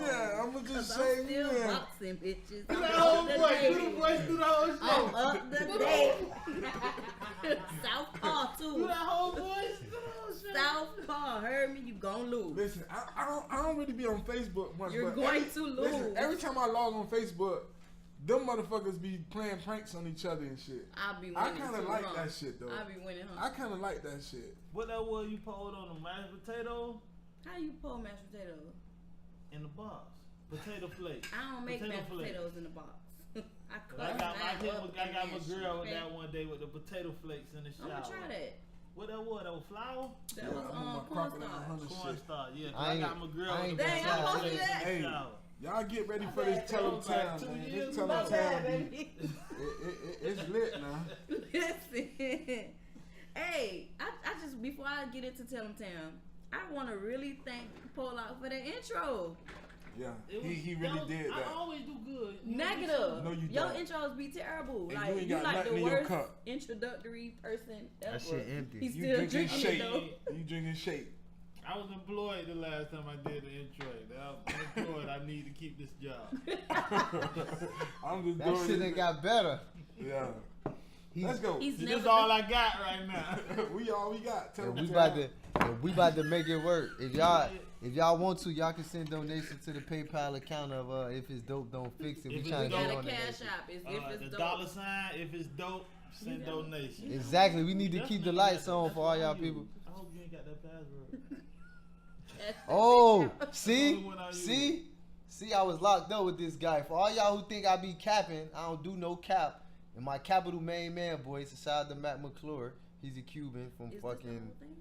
Yeah, I'm gonna just Cause say, I'm still yeah. boxing bitches. Do I'm that up whole to voice. date. Do the voice. Do the whole shit. I'm up to date. Southpaw Do too. that whole voice. Do the whole shit. Southpaw. Heard me? You gon' lose. Listen, I don't really be on Facebook much. You're but going every, to Listen, lose. every time I log on Facebook, them motherfuckers be playing pranks on each other and shit. I'll be I winning. kind of too, like huh? that shit though. I'll be winning, I huh? kind of like that shit. What that was you pulled on the mashed potato How you pull mashed potatoes? in the box? Potato flakes. I don't make Potato mashed flakes. potatoes in the box. I cut I got mine my up I got and my then girl with okay? that one day with the potato flakes in the I'm shower. gonna try that. What that was? That was flour? That Yeah, was I'm on my crocodile cornstarch. hunter shit. Cornstarch. Yeah, 'cause I I ain't- got my girl I with ain't the Dang, gonna I'm lie. supposed to do that. Hey, shower. y'all get ready for this Tell 'em Throwback Town, 2 man. years This Tell 'em My Town, bad, be- baby. it's lit now. Listen. Hey, I just before I get into Tell 'em Town, I want to really thank Pollock for the intro. Yeah, It was- he really was- did I that. always do good. You know, Negative. No, you Your don't. intros be terrible. And like you ain't you got like nothing the in your worst cup. introductory person ever. That shit empty. He's You still drinking drinking shake. it though. You drinking shake. I was employed the last time I did the intro. Now I'm employed. I need to keep this job. I'm just That doing shit this. ain't got better. Yeah. He's, Let's go. He's This never is all I got right now. we all we got. Tell and 'em we Town. about to make it work. If y'all If y'all want to, y'all can send donations to the PayPal account of if it's dope, don't fix it. We If it's trying to You get got on a it. cash app. It's if The it's dollar dope. sign, if it's dope, send donation. Exactly. We need to keep the Definitely lights got on that. for all That's y'all what I people. use. I hope you ain't got that password. Oh, That's see, the only one I use. see, I was locked up with this guy. For all y'all who think I be capping, I don't do no cap. And my capital main man, boys, shout out to Matt McClure. He's a Cuban from Is this the fucking whole thing?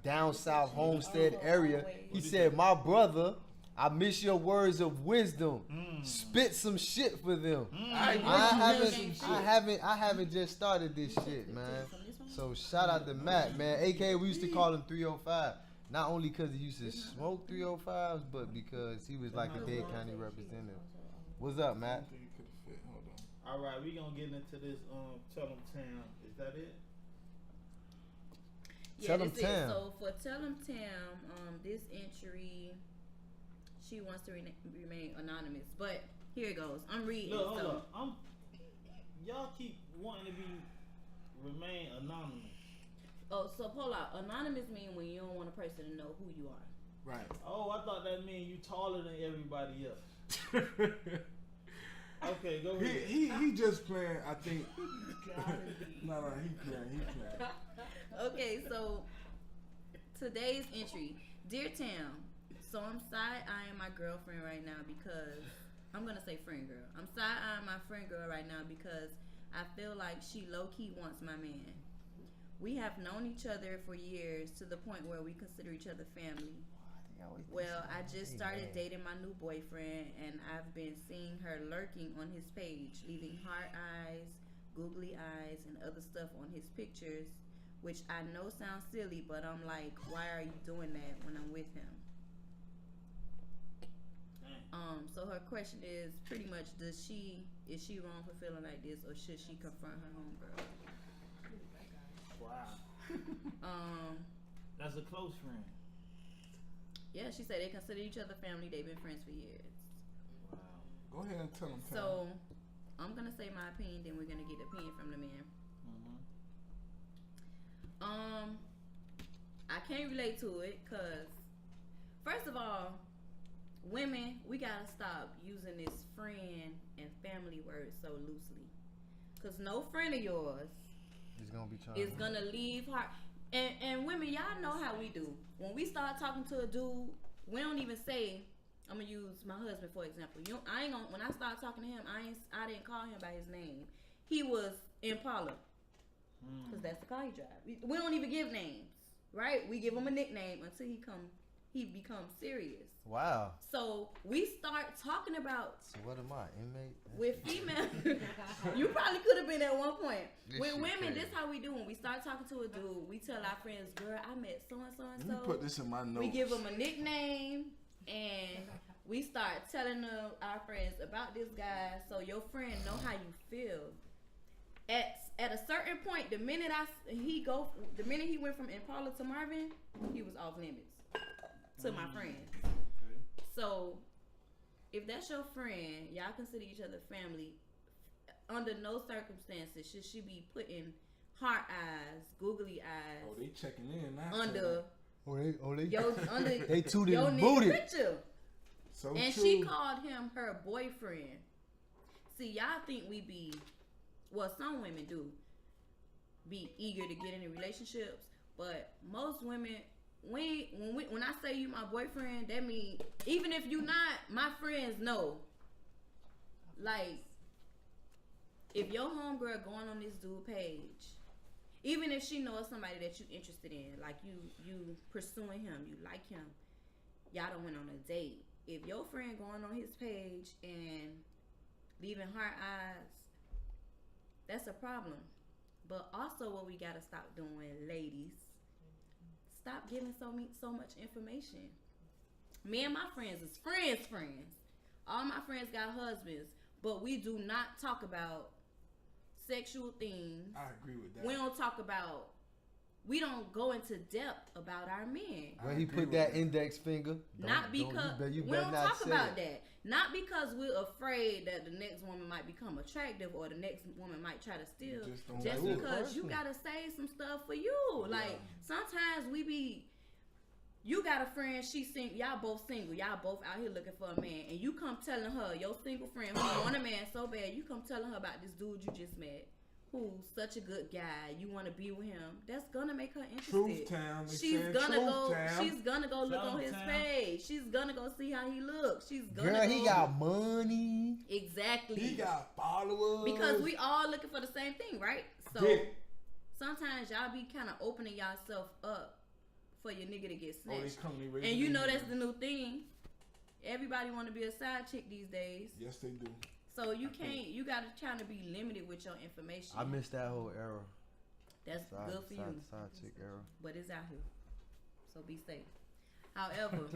down south Homestead Oh, area. always. He said, "My brother, I miss your words of wisdom. Mm. Spit some shit for them." I I haven't just started this shit, man. So shout out to Matt, man. AKA we used to call him 305. Not only because he used to smoke 305s, but because he was like a Dade County representative. What's up, I Matt? don't think it could have fit. Hold on. All right, we gonna get into this. Tell them Tam. Is that it? Tell 'em this is- Tam. So for Tell 'em Tam, this entry, she wants to remain anonymous. But here it goes. I'm reading. Look, hold So on. Y'all keep wanting to remain anonymous. so hold on. Anonymous means when you don't want a person to know who you are. Right. Oh, I thought that meant you taller than everybody else. Okay, go ahead. he just playing. I think. no, he playing. Okay, so today's entry, Dear Tam. So I'm side eyeing my girlfriend right now because I'm gonna say friend girl. I'm side eyeing my friend girl right now because I feel like she low key wants my man. We have known each other for years to the point where we consider each other family. Well, I just started dating my new boyfriend, and I've been seeing her lurking on his page, leaving heart eyes, googly eyes, and other stuff on his pictures, which I know sounds silly, but I'm like, why are you doing that when I'm with him? So her question is pretty much, is she wrong for feeling like this, or should she confront her homegirl? Wow. That's a close friend. Yeah, she said they consider each other family. They've been friends for years. Wow. Go ahead and tell him. So I'm gonna say my opinion, then we're gonna get the opinion from the man. I can't relate to it because, first of all, women, we gotta stop using this friend and family word so loosely. Cause no friend of yours He's gonna be trying. is gonna leave her. And women, y'all know how we do. When we start talking to a dude, we don't even say. I'm gonna use my husband for example. I ain't gonna. When I start talking to him, I didn't call him by his name. He was Impala, cause that's the car he drive. We don't even give names, right? We give him a nickname until he becomes serious. Wow. So we start talking about So what am I, inmate? with female. You probably could have been at one point. This With shit women, crazy. this how we do. When we start talking to a dude, we tell our friends, "Girl, I met so and so and Let me so." put this in my notes. We give them a nickname, and we start telling our friends about this guy, so your friend know how you feel. At a certain point, the minute he went from Impala to Marvin, he was off limits to my friends. So, if that's your friend, y'all consider each other family. Under no circumstances should she be putting heart eyes, googly eyes Oh, they checking in now. under They they tooted your and nigga booted. picture. So And true. she called him her boyfriend. See, y'all think some women do be eager to get into relationships, but most women, when I say you my boyfriend, that means even if you not, my friends know. Like, if your homegirl going on this dude page, even if she knows somebody that you interested in, like you pursuing him, you like him, y'all done went on a date. If your friend going on his page and leaving heart eyes, that's a problem. But also what we gotta stop doing, ladies, stop giving so much information. Me and my friends is friends. All my friends got husbands, but we do not talk about sexual things. I agree with that. We don't go into depth about our men. Where he put that index finger. Not because you we better don't not talk say about it. that. Not because we're afraid that the next woman might become attractive or the next woman might try to steal. Just don't do it. Because you gotta say some stuff for you. Like sometimes we be You got a friend, she's single, y'all both single, y'all both out here looking for a man, and you come telling her, your single friend who want a man so bad, you come telling her about this dude you just met, who's such a good guy, you want to be with him. That's gonna make her interested. Truth Town. They She's saying gonna Truth go. Town. She's gonna go look on his Town. page. She's gonna go see how he looks. She's gonna. Girl, go, he got money. exactly. He got followers. Because we all looking for the same thing, right? So Get it. sometimes y'all be kind of opening yourself up for your nigga to get Oh, they snatched. come, they raise And you their know that's hand. the new thing. Everybody want to be a side chick these days. Yes, they do. So you can't. You gotta try to be limited with your information. I missed that whole era. That's good for you. Side chick era. But it's out here, so be safe. However,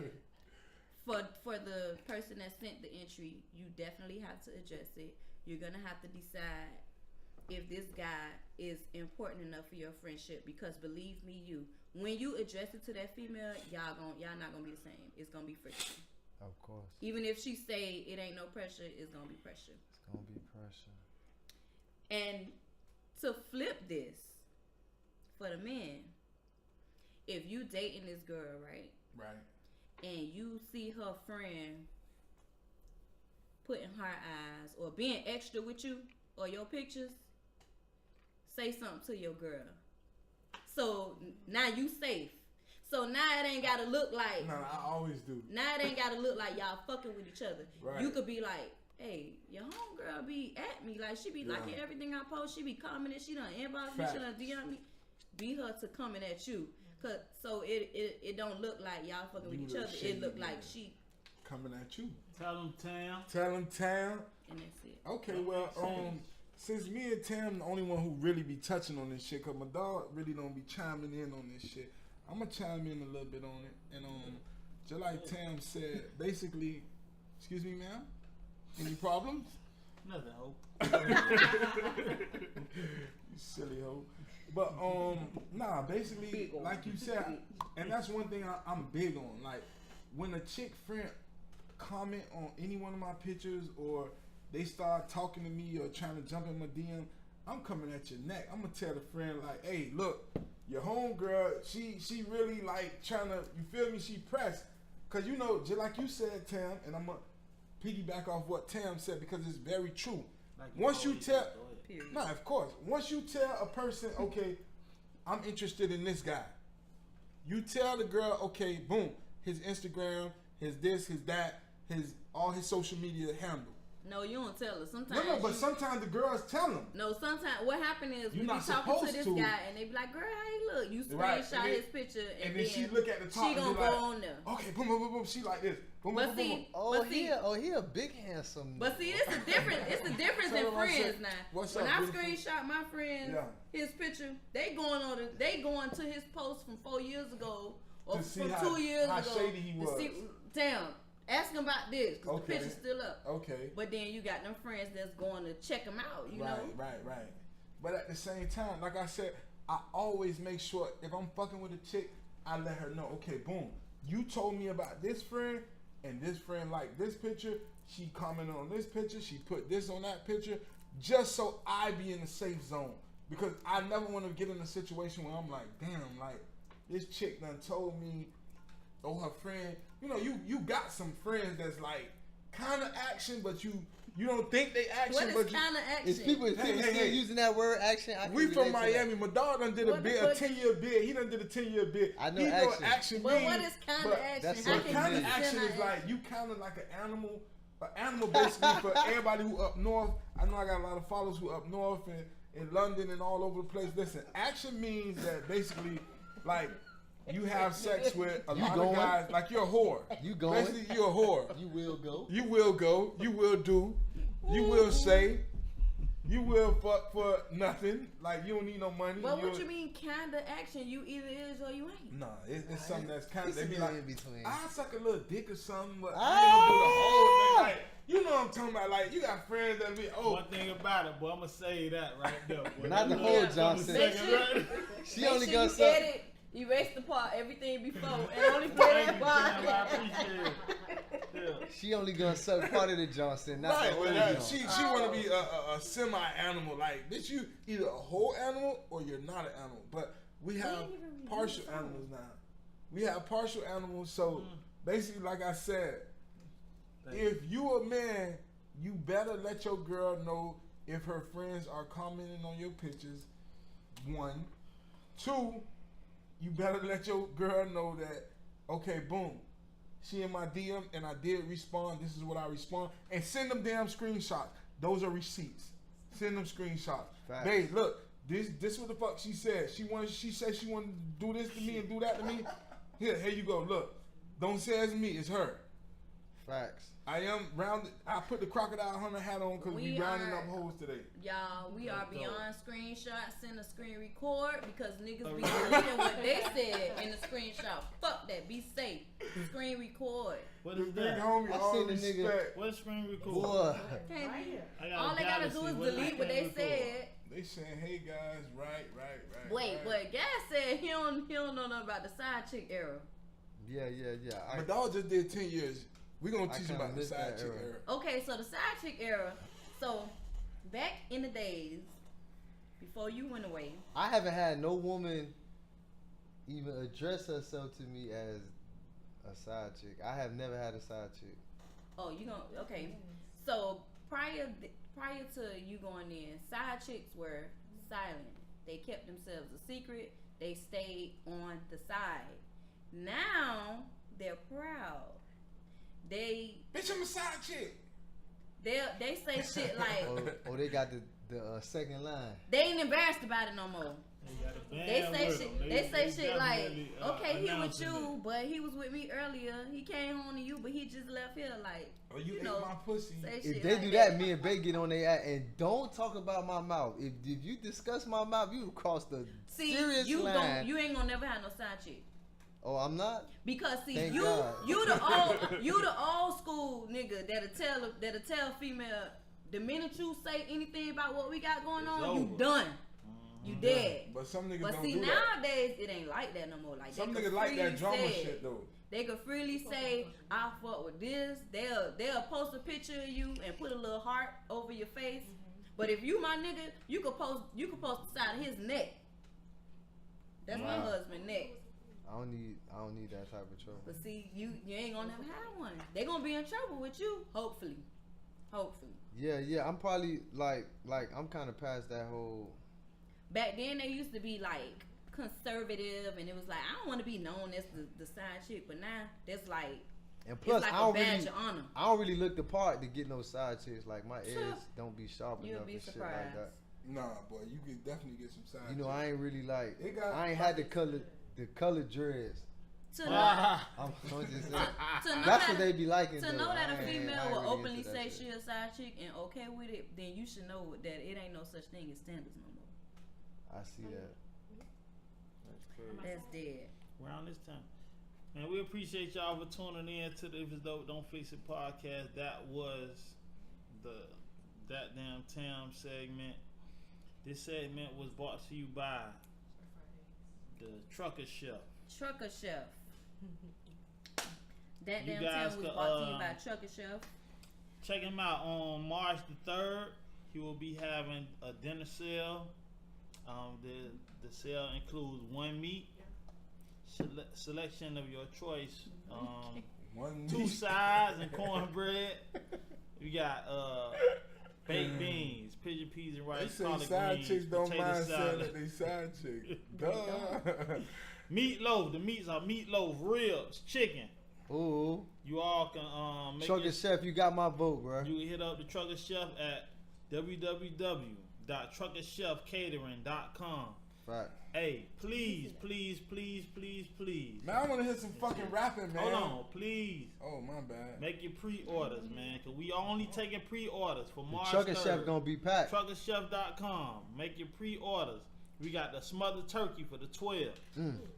for the person that sent the entry, you definitely have to address it. You're gonna have to decide if this guy is important enough for your friendship. Because believe me, when you address it to that female, y'all not gonna be the same. It's gonna be friction. Of course. Even if she say it ain't no pressure, it's gonna be pressure. It's gonna be pressure. And to flip this for the men, if you dating this girl, right? Right. And you see her friend putting her eyes or being extra with you or your pictures, say something to your girl. So now you safe. So now it ain't gotta look like No, I always do. now it ain't gotta look like y'all fucking with each other. Right. You could be like, hey, your homegirl be at me. Like she be Yeah. liking everything I post. She be commenting. She done inbox me. Facts. She done DM me. Be her to coming at you. Cause so it don't look like y'all fucking with You each look other. shady, It look like man. she, Coming at you. Tell them, Tam. Tell him, Tam. and that's it. Okay, well, since me and Tam the only one who really be touching on this shit, cause my dog really don't be chiming in on this shit. I'm gonna chime in a little bit on it, and just like Tam said, basically, excuse me, ma'am, any problems? Nothing, hope. You silly hoe. But nah, basically, like you said, and that's one thing I'm big on. Like when a chick friend comment on any one of my pictures, or they start talking to me or trying to jump in my DM, I'm coming at your neck. I'm gonna tell the friend like, hey, look, your homegirl, she really like trying to, you feel me? She pressed, cause you know, just like you said, Tam, and I'm gonna piggyback off what Tam said because it's very true. Like Once you always tell, do. Go ahead. Period. nah, of course. Once you tell a person, okay, I'm interested in this guy. You tell the girl, okay, boom, his Instagram, his this, his that, all his social media handle. No, you don't tell her. Sometimes. No, but you- sometimes the girls tell them. No, sometimes what happened is You're we be not talking to supposed this to. guy and they be like, "Girl, how he look?" You Right, screenshot and then- his picture and, And then she look at the top she and gonna be go like, on there. okay, boom, boom, boom, boom. She like this. Boom, But boom, boom, boom, see, boom. Oh, but see, he a big handsome. But see, it's a difference. It's a difference Tell in her I said, friends now. "What's when up, I beautiful?" screenshot my friend Yeah. his picture, they going to his post from 4 years ago or To see from how- 2 years how ago. shady he to was. see- damn, ask him about this because Okay. the picture's still up. Okay. But then you got them friends that's going to check him out. You Right, know. right. But at the same time, like I said, I always make sure if I'm fucking with a chick, I let her know, okay, boom, you told me about this friend, and this friend liked this picture, she commented on this picture, she put this on that picture, just so I be in the safe zone. Because I never want to get in a situation where I'm like, damn, like, this chick done told me, or her friend, you know, you got some friends that's like, kind of action, but you don't think they action, What is but you, kind of action? Is people Hey, still hey. using that word action? I can we from relate to that. Miami. My dog done did a What the bid, a fuck? 10-year bid. He done did a 10-year bid. I know he know action. what action But means. what is kind of but action? that's How what can kind you of means. action semi- is like you kind of like an animal. An animal basically for everybody who up north. I know I got a lot of followers who up north and in London and all over the place. Listen, action means that basically like you have sex with a You lot going? of guys. Like you're a whore. You going? Basically, you're a whore. You will go. You will go. You will do. You will say. You will fuck for nothing. Like you don't need no money. But what don't- you mean kind of action? You either is or you ain't. Nah, it's something that's kind of. It's They a be little like, in between. I suck a little dick or something, but Ah! I ain't gonna do the whole thing. Like, you know what I'm talking about? Like, you got friends that be, oh, One thing about it, boy, I'm gonna say that right there. Boy. Not the That whole look Johnson. for a second, Make right? She Make only sure gonna you suck. edit, erase the part, everything before, and only play Thank that you, part. Tam, I appreciate it. Yeah. She only gonna suck part of the Johnson, not right. the But whole she Johnson. want to be a semi-animal. Like, bitch, you either a whole animal or you're not an animal. But we have ain't even partial reviewed animals now. We have partial animals. So basically, like I said, if you a man, you better let your girl know if her friends are commenting on your pictures. 1, 2, you better let your girl know that, okay, boom, she in my DM and I did respond. This is what I respond, and send them damn screenshots. Those are receipts. Send them screenshots. Facts. Babe, look, this what the fuck she said. She said she wanted to do this to me and do that to me. Here you go. Look, don't say it's me. It's her. Facts. I am rounded. I put the crocodile hunter hat on because we rounding up hoes today. Y'all, we are beyond screenshots. Send a screen record because niggas be deleting what they said in the screenshot. Fuck that. Be safe. Screen record. What The is big that? homie, I all seen the nigga- respect. What screen record? Boy. Can't be. I got All a they gotta do Galaxy. is What delete what screen they record? said. They saying, hey guys, right. Wait, right. but Gas said he don't know nothing about the side chick era. Yeah. My dog just did 10 years. We gonna I teach him kinda about the missed side that chick era. era. Okay, so the side chick era. So back in the days before you went away, I haven't had no woman even address herself to me as a side chick. I have never had a side chick. oh, you gonna okay. So prior to you going in, side chicks were silent. They kept themselves a secret. They stayed on the side. Now they're proud. They Bitch, I'm a side chick. they say shit like Oh, they got the second line. they ain't embarrassed about it no more. They got a They band say with shit. them. They say shit like, definitely, okay, he with announcing you, it. but he was with me earlier. He came home to you, but he just left here. Like, Oh, you ate know, my pussy. say If shit they like do that, me and Bay get on their ass and don't talk about my mouth. If you discuss my mouth, you cross the See, serious you line. you ain't gonna never have no side chick. Oh, I'm not. Because see, Thank you God. you the old school nigga that'll tell female the minute you say anything about what we got going It's on, you over. done. You dead. But some niggas But don't see, do that. nowadays it ain't like that no more. Like Some they niggas could like that freely drama say shit it. though. They could freely say, I fuck with this. They'll post a picture of you and put a little heart over your face. But if you my nigga, you could post the side of his neck. That's my Wow. husband neck. I don't need that type of trouble. But see, you ain't gonna never have one. They gonna be in trouble with you, hopefully. Yeah. I'm probably like I'm kind of past that whole. Back then they used to be like conservative, and it was like I don't want to be known as the side chick. But now that's like And plus, it's like I a don't badge really, of honor. I don't really look the part to get no side chicks. Like my Sure. edge don't be sharp You'll enough be and shit surprised. like that. Nah, boy, you could definitely get some side. You know, chick. I ain't really like. It got- I ain't had the color dreads. To know, I'm just saying. to know That's that, what they be liking. to though. know that I a ain't- female I ain't will really openly into that say shit. she a side chick and okay with it, then you should know that it ain't no such thing as standards no more. I see that. That's crazy. That's dead. Around this time. And we appreciate y'all for tuning in to the If It's Dope Don't Fix It podcast. That was the That Damn Tam segment. This segment was brought to you by the Trucker Chef. Trucker Chef. That You damn guys time was could, brought to you by Trucker Chef. Check him out on March the 3rd. He will be having a dinner sale. The sale includes one meat, selection of your choice, One 2 meat. sides and cornbread. We got baked beans, pigeon peas and They rice, say collard side greens, chicks don't potato mind saying salad. that they side chick. Duh. Meatloaf. The meats are meatloaf, ribs, chicken. Ooh, You all can make Trucker your Chef, you got my vote, bro. You can hit up the Trucker Chef at www.truckerchefcatering.com. Fact. Hey, please. Man, I want to hear some fucking rapping, man. Hold on, please. Oh, my bad. Make your pre-orders, man, because we only taking pre-orders for The March Trucker 3rd. Chef gonna be packed. Truckerchef.com. Make your pre-orders. We got the smothered turkey for the 12.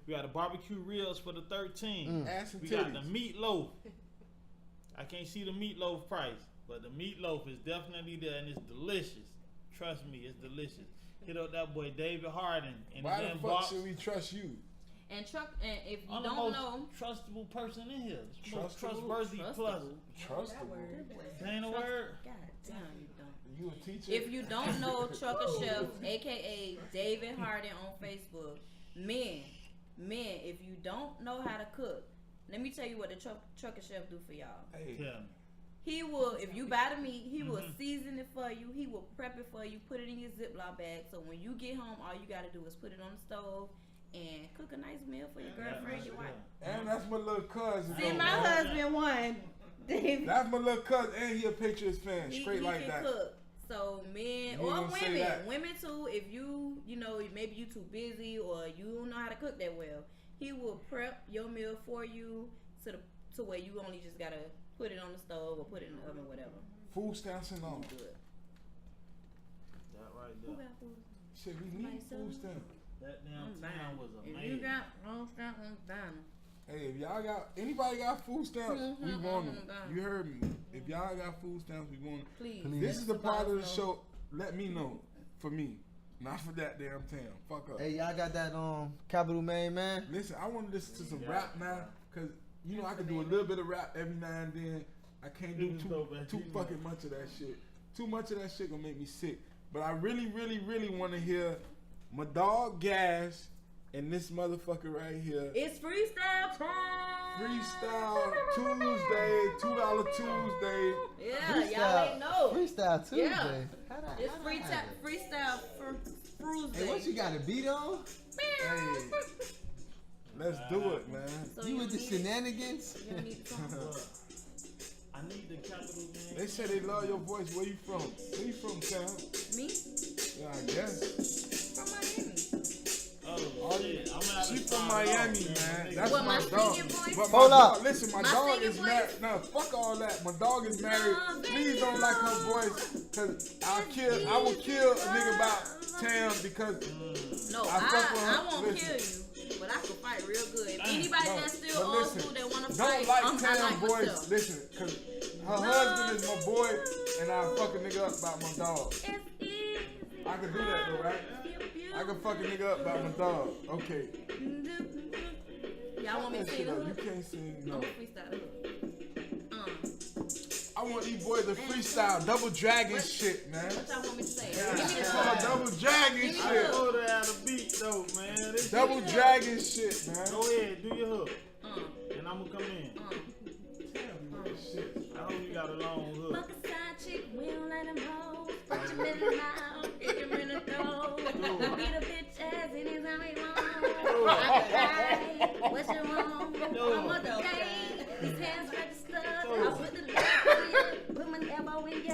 We got the barbecue ribs for the 13. Ass and We got the titties. meatloaf. I can't see the meatloaf price, but the meatloaf is definitely there and it's delicious. Trust me, it's delicious. Hit up that boy David Harden in Why his the fuck inbox. should we trust you? And if you I'm the don't most know, trustable person in here. The most Trustable? trustworthy plus. Trustable. That ain't a word. God damn, you don't. You a teacher? If you don't know Trucker Chef, aka David Harden on Facebook, men men, if you don't know how to cook, let me tell you what the trucker chef do for y'all. Hey, Tell me. He will, if you buy the meat, he will season it for you. He will prep it for you, put it in your Ziploc bag. So when you get home, all you got to do is put it on the stove and cook a nice meal for your girlfriend, your wife. and that's my little cousin. See, though, my man. husband won. That's my little cousin, and he a Patriots fan, straight he like can that. cook. So men You or gonna say women, that. women too. If you know, maybe you too busy or you don't know how to cook that well, he will prep your meal for you to where you only just gotta put it on the stove or put it in the oven, whatever. Food stamps and all. Good. That right Who there. got food? Shit, we need food stamps. That damn I'm buying. town was If amazing. you got food stamp, I'm buying them. Hey, if y'all got anybody got food stamps, we want them. Mhm. You heard me. If y'all got food stamps, we want them. Please. Please. This is the part of the Let us show. Let me know for me, not for that damn town. Fuck up. Hey, y'all got that Capital Main, man? Listen, I want to listen to some rap now, cause you know I can do a little bit of rap every now and then. I can't do too fucking much of that shit. Too much of that shit gonna make me sick. But I really, really, really want to hear my dog Gas and this motherfucker right here. It's freestyle time. Freestyle Tuesday, $2 Tuesday. Yeah, y'all ain't know. Freestyle Tuesday. Yeah. How that- It's how that happen? freestyle for Tuesday. Hey, what you got a beat on? Hey, let's do it, man. So You with the need- shenanigans? You need some. I need the capital man. They say they love your voice. Where you from? Where you from, Cam? Me? Yeah, I guess. From Miami. Oh, shit. I'm gonna have She to from start off, Miami, man. That's What, my my dog. singing voice? But my Hold dog, up. listen, my My dog singing is voice? married. No, fuck all that. My dog is married. No, Please don't baby, like her no. voice, cause I will kill a nigga about Tam because No, I fuck with her. I won't Listen. kill you, but I can fight real good. If anybody no, that's still but old listen, school that want to don't fight, like I Tam like voice. myself. Listen, cause her husband is my boy, and I fuck a nigga up about my dog. It's easy. I can do that though, right? I can fuck a nigga up about my dog. Okay. Y'all want me to That sing shit the up. You hook? can't sing I'm no. gonna freestyle the hook. I want these boys to freestyle double dragon What? shit, man. What y'all want me to say? Yeah, Give me the it's hook. called double dragon Give me the shit. hook. Hold out a beat though, man. This Double shit- dragon shit, man. Go ahead, do your hook, Uh, and I'm gonna come in. Shit. I hope you got a long hook. Fuck a side chick, we don't let him hold. Put him in the mouth, kick him in the throat. Beat a bitch ass anytime he want. I can ride, what you want? I'm with the day, his hands registered. I put the left on you, put my elbow in ya.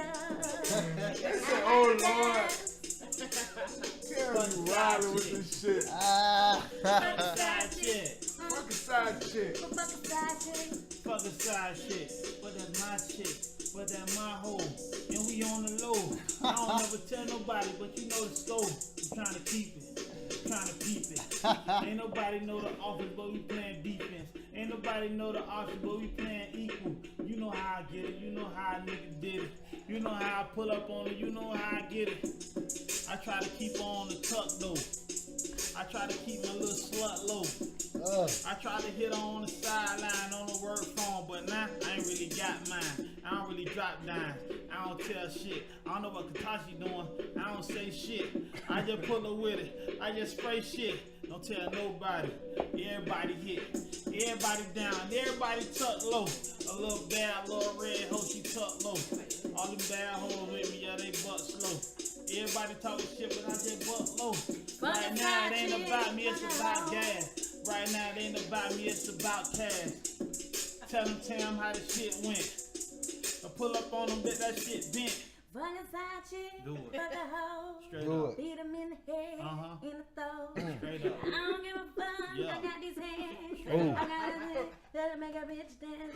Oh Lord. Damn, you riding with this shit. Side chick, Fuck a side chick. Fuck a side chick. fuck a side chick, but that's my chick, but that's my hoe, and we on the low. I don't never tell nobody, but you know the scope. I'm trying to keep it, trying to keep it. Ain't nobody know the offense, but we playing defense. Ain't nobody know the offense, but we playing equal. You know how I get it, you know how a nigga did it. You know how I pull up on it, you know how I get it. I try to keep on the tuck though. I try to keep my little slut low. I try to hit her on the sideline on the word phone, but now I ain't really got mine. I don't really drop dimes. I don't tell shit. I don't know what Katashi doing. I don't say shit. I just pull her with it. I just spray shit. Don't tell nobody. Everybody hit. Everybody down. Everybody tuck low. A little bad, little red hoe, she tuck low. All them bad hoes with me, yeah, they butt slow. Everybody talking shit, but I just butt low. Right now, it ain't about me, it's about gas. Right now, it ain't about me, it's about cash. Tell them how the shit went. I pull up on them, bet that shit bent. Fuck a side chick, Do it. fuck a hoe. Straight Do up. it. Beat him in the head, Uh-huh. in the throat. Straight up. I don't give a fuck, Yeah. I got these hands. Ooh. I got a hit that'll make a bitch dance.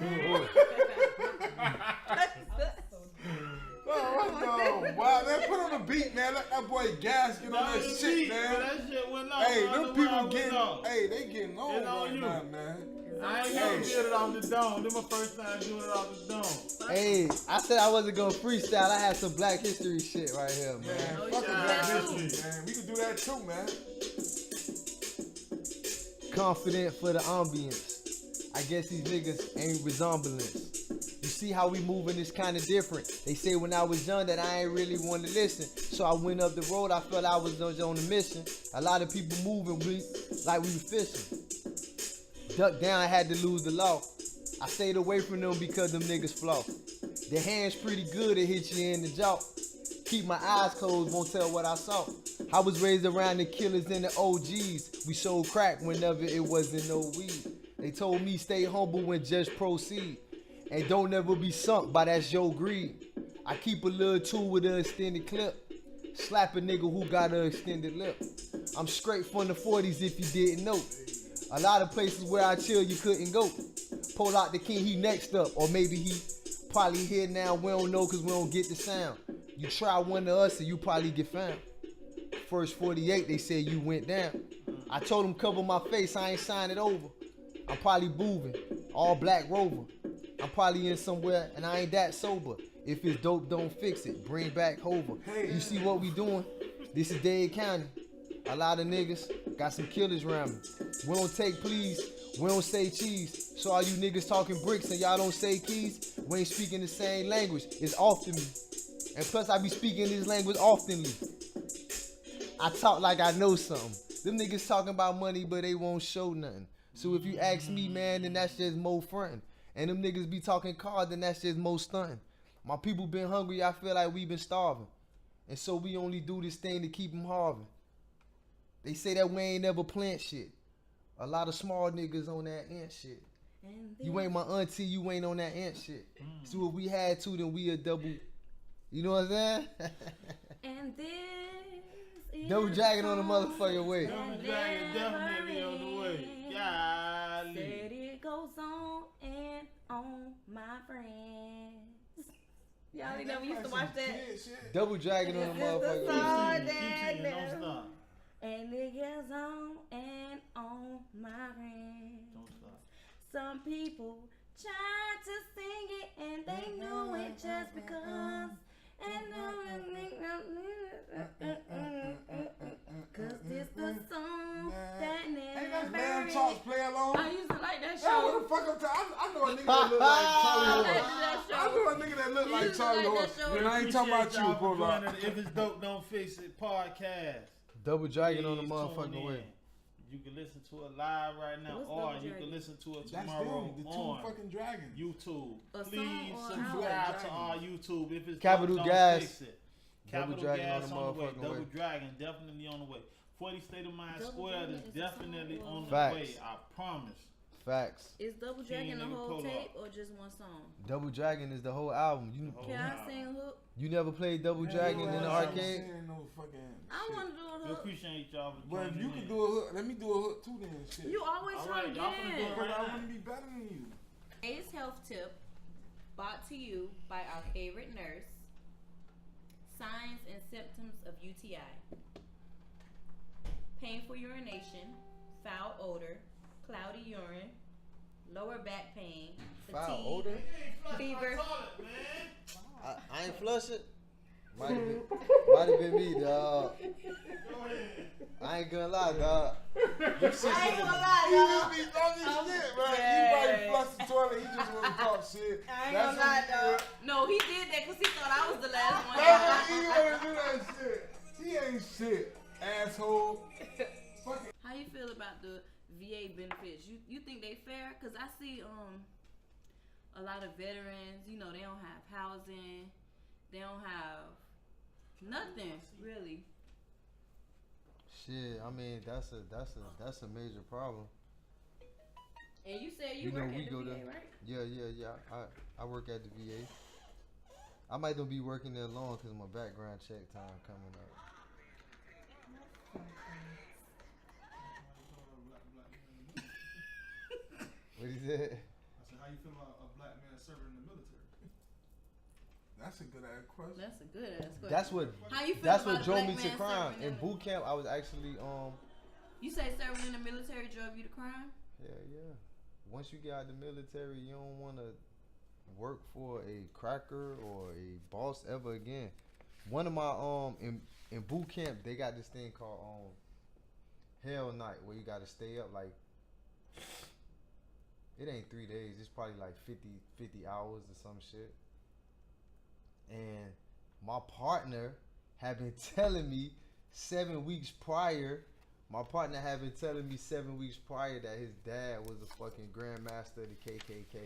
Oh, no. Wow, man, put on the beat, man. Let that boy Gas get on that shit, man. That shit went off. Hey, I don't them know why people it went getting, off. hey, they getting on It's on right you. now, man. I ain't never did it off the dome. This my first time doing it off the dome. Hey, I said I wasn't gonna freestyle. I had some Black History shit right here, man. Man, Oh, fuck yeah. that history, man. We can do that too, man. Confident for the ambience. I guess these niggas ain't resemblance. You see how we moving is kind of different. They say when I was young that I ain't really want to listen. So I went up the road, I felt I was on a mission. A lot of people moving like we were fishing. Duck down, I had to lose the law. I stayed away from them because them niggas flaw. Their hands pretty good, it hit you in the jaw. Keep my eyes closed, won't tell what I saw. I was raised around the killers and the OGs. We sold crack whenever it wasn't no weed. They told me stay humble and just proceed. And don't never be sunk by that your greed. I keep a little tool with an extended clip. Slap a nigga who got an extended lip. I'm straight from the 40s if you didn't know. A lot of places where I chill you couldn't go. Pull out the king, he next up. Or maybe he probably here now, we don't know cause we don't get the sound. You try one of us and you probably get found. First 48, they said you went down. I told them cover my face, I ain't sign it over. I'm probably moving, all black Rover. I'm probably in somewhere and I ain't that sober. If it's dope, don't fix it. Bring back Hover. You see what we doing? This is Dade County. A lot of niggas got some killers around me. We don't take please, we don't say cheese. So all you niggas talking bricks and y'all don't say keys, we ain't speaking the same language. It's off to me. And plus I be speaking this language oftenly. I talk like I know something. Them niggas talking about money but they won't show nothing. So if you ask me, man, then that's just more frontin'. And them niggas be talking cars, then that's just more stunting. My people been hungry, I feel like we been starving. And so we only do this thing to keep them harving. They say that we ain't never plant shit. A lot of small niggas on that ant shit. You ain't my auntie, you ain't on that ant shit. So if we had to, then we a double, you know what I'm saying? And this is Double Dragon on the motherfucking way. Double Dragon definitely on the way. Golly. Said it goes on and on, my friends. Y'all know we used to watch that. Double Dragon on the This is motherfucking the way. song Keep singing, don't that stop. and it goes on and on, my friends. Don't stop. Some people tried to sing it and they knew it just because. Cause this the song that Ain't never that Lamb Chops play along? I used to like that That's what show. the fuck I'm talking. I know a nigga that look like Charlie I Horse. liked that I show. know a nigga that look You like used to Charlie like that Horse. show. And I ain't talking about Appreciate you, y'all for bro. joining the If It's Dope, Don't Fix It podcast. Double Dragon on the Please motherfucking tune way. in. You can listen to it live right now, What's or Double you Dragon? can listen to it That's tomorrow them, the two on fucking dragons. YouTube. A song Please or subscribe album? to our YouTube. If it's Capital dope, Gas. don't fix it. Double Capital Dragon on Gas the on the way. motherfucking Double way. Dragon definitely on the way. 40 State of Mind Double Square Dragon is is a definitely song. on the Facts. way. I promise. Facts. Is Double Dragon the nigga whole pull tape up. or just one song? Double Dragon is the whole album. You Can I sing hook? you never played Double Dragon in the Man, arcade? saying no fucking I shit. want to do a We hook. appreciate y'all for But if joining you in. can do a hook, let me do a hook too then. Shit. You always All trying right, to y'all get finna do it in. Because right I now. want to be better than you. Today's health tip brought to you by our favorite nurse. Signs and symptoms of UTI. Painful urination, foul odor, cloudy urine, lower back pain, Foul fatigue, odor? fever. I ain't flush it. Might have been me, dog. I ain't gonna lie, dog. I ain't gonna lie, He dog. just be talking shit, man. dead. He probably flushed the toilet. He just want to talk shit. I ain't That's gonna lie, what dog. No, he did that because he thought I was the last one. he want to do that shit. He ain't shit, asshole. How you feel about the VA benefits? You think they fair? Cause I see a lot of veterans. You know, they don't have housing. They don't have nothing really. Shit, I mean that's a major problem. And you said you, You know, work we at go the VA, to- right? Yeah. I work at the VA. I might not be working there long because my background check time coming up. What he said? I said, how you feel about a black man serving in the military? That's a good ass question. That's a good ass question. That's what How you feel that's about what a drove black me to man crime. serving In boot camp, I was actually You say serving in the military drove you to crime? yeah. Once you get out of the military, you don't want to work for a cracker or a boss ever again. One of my in boot camp, they got this thing called Hell Night where you got to stay up like it ain't 3 days. It's probably like 50 hours or some shit. And my partner had been telling me 7 weeks prior, My partner had been telling me 7 weeks prior that his dad was a fucking grandmaster of the KKK.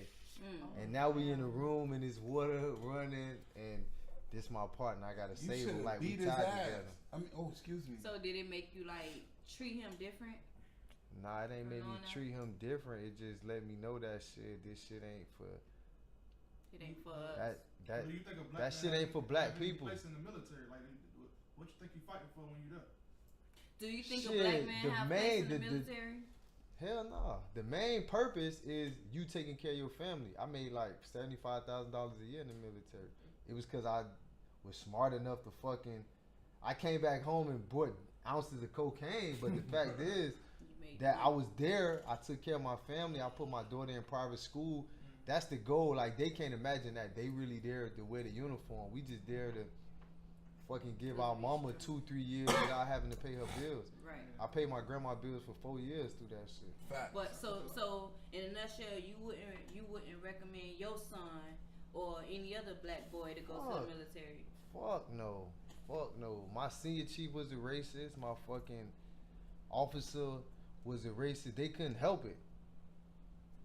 And now we in the room and it's water running and this my partner. I gotta You save him should like we beat his tied ass. together. I mean, oh, excuse me. So did it make you like treat him different? Nah, it ain't made me Knowing that? treat him different. It just let me know that shit. This shit ain't for It ain't for us. that. Do you think a black That man shit ain't for black have any people. Place in the military, like, what you think you fighting for when you there? Do you think a Shit, black man the have main- place in the the- military? Hell no. The main purpose is you taking care of your family. I made like $75,000 a year in the military. It was because I was smart enough to fucking. I came back home and bought ounces of cocaine, but the fact is You made that I was there. I took care of my family. I put my daughter in private school. That's the goal. Like they can't imagine that they really there to wear the uniform. We just there to fucking give our mama 2-3 years without having to pay her bills. right. I paid my grandma bills for 4 years through that shit. Facts. But so in a nutshell, you wouldn't recommend your son or any other black boy to go to Fuck. the military. Fuck no. Fuck no. My senior chief was a racist. My fucking officer was a racist. They couldn't help it.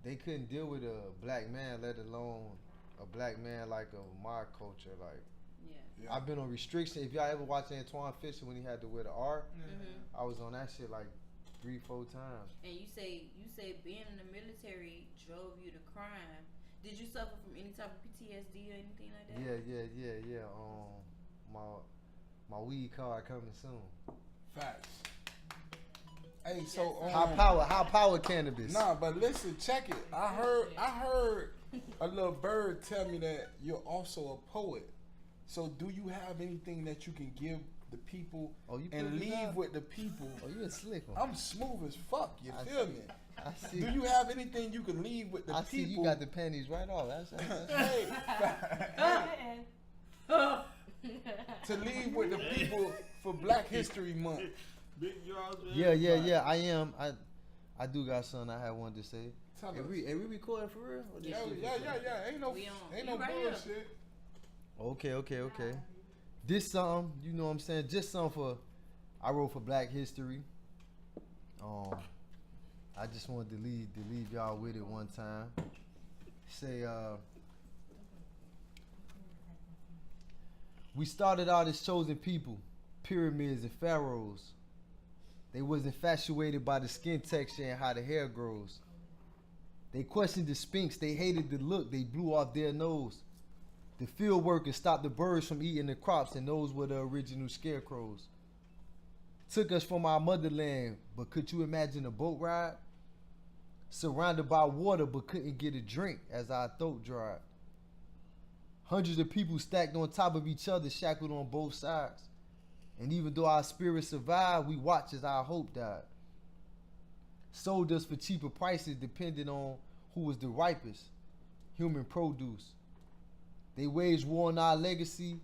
They couldn't deal with a black man, let alone a black man like of my culture. Like Yeah. Yeah. I've been on restriction. If y'all ever watch Antoine Fisher when he had to wear the R, Mhm. I was on that shit like 3-4 times. And you say being in the military drove you to crime. Did you suffer from any type of PTSD or anything like that? Yeah. My weed card coming soon. Facts. Hey, so High power cannabis. Nah, but listen, check it. I heard a little bird tell me that you're also a poet. So do you have anything that you can give the people Oh, you and put it leave up? with the people? Oh, you a slick one. I'm smooth as fuck. You I feel see. me? I see. Do you have anything you can leave with the I people? see you got the panties right off. That's Hey, to leave with the people for Black History Month. Big draws for yeah. everybody. I am. I do got something I had wanted to say. Tell us. Hey, we recording for real? Or this Yeah. shit for We on. Ain't You no right here. bullshit. Okay. This something, you know what I'm saying? Just something for I wrote for Black History. I just wanted to leave y'all with it one time. Say we started out as chosen people, pyramids and pharaohs. They was infatuated by the skin texture and how the hair grows. They questioned the Sphinx, they hated the look, they blew off their nose. The field workers stopped the birds from eating the crops, and those were the original scarecrows. Took us from our motherland, but could you imagine a boat ride? Surrounded by water, but couldn't get a drink as our throat dried. Hundreds of people stacked on top of each other, shackled on both sides. And even though our spirits survived, we watched as our hope died. Sold us for cheaper prices depending on who was the ripest, human produce. They waged war on our legacy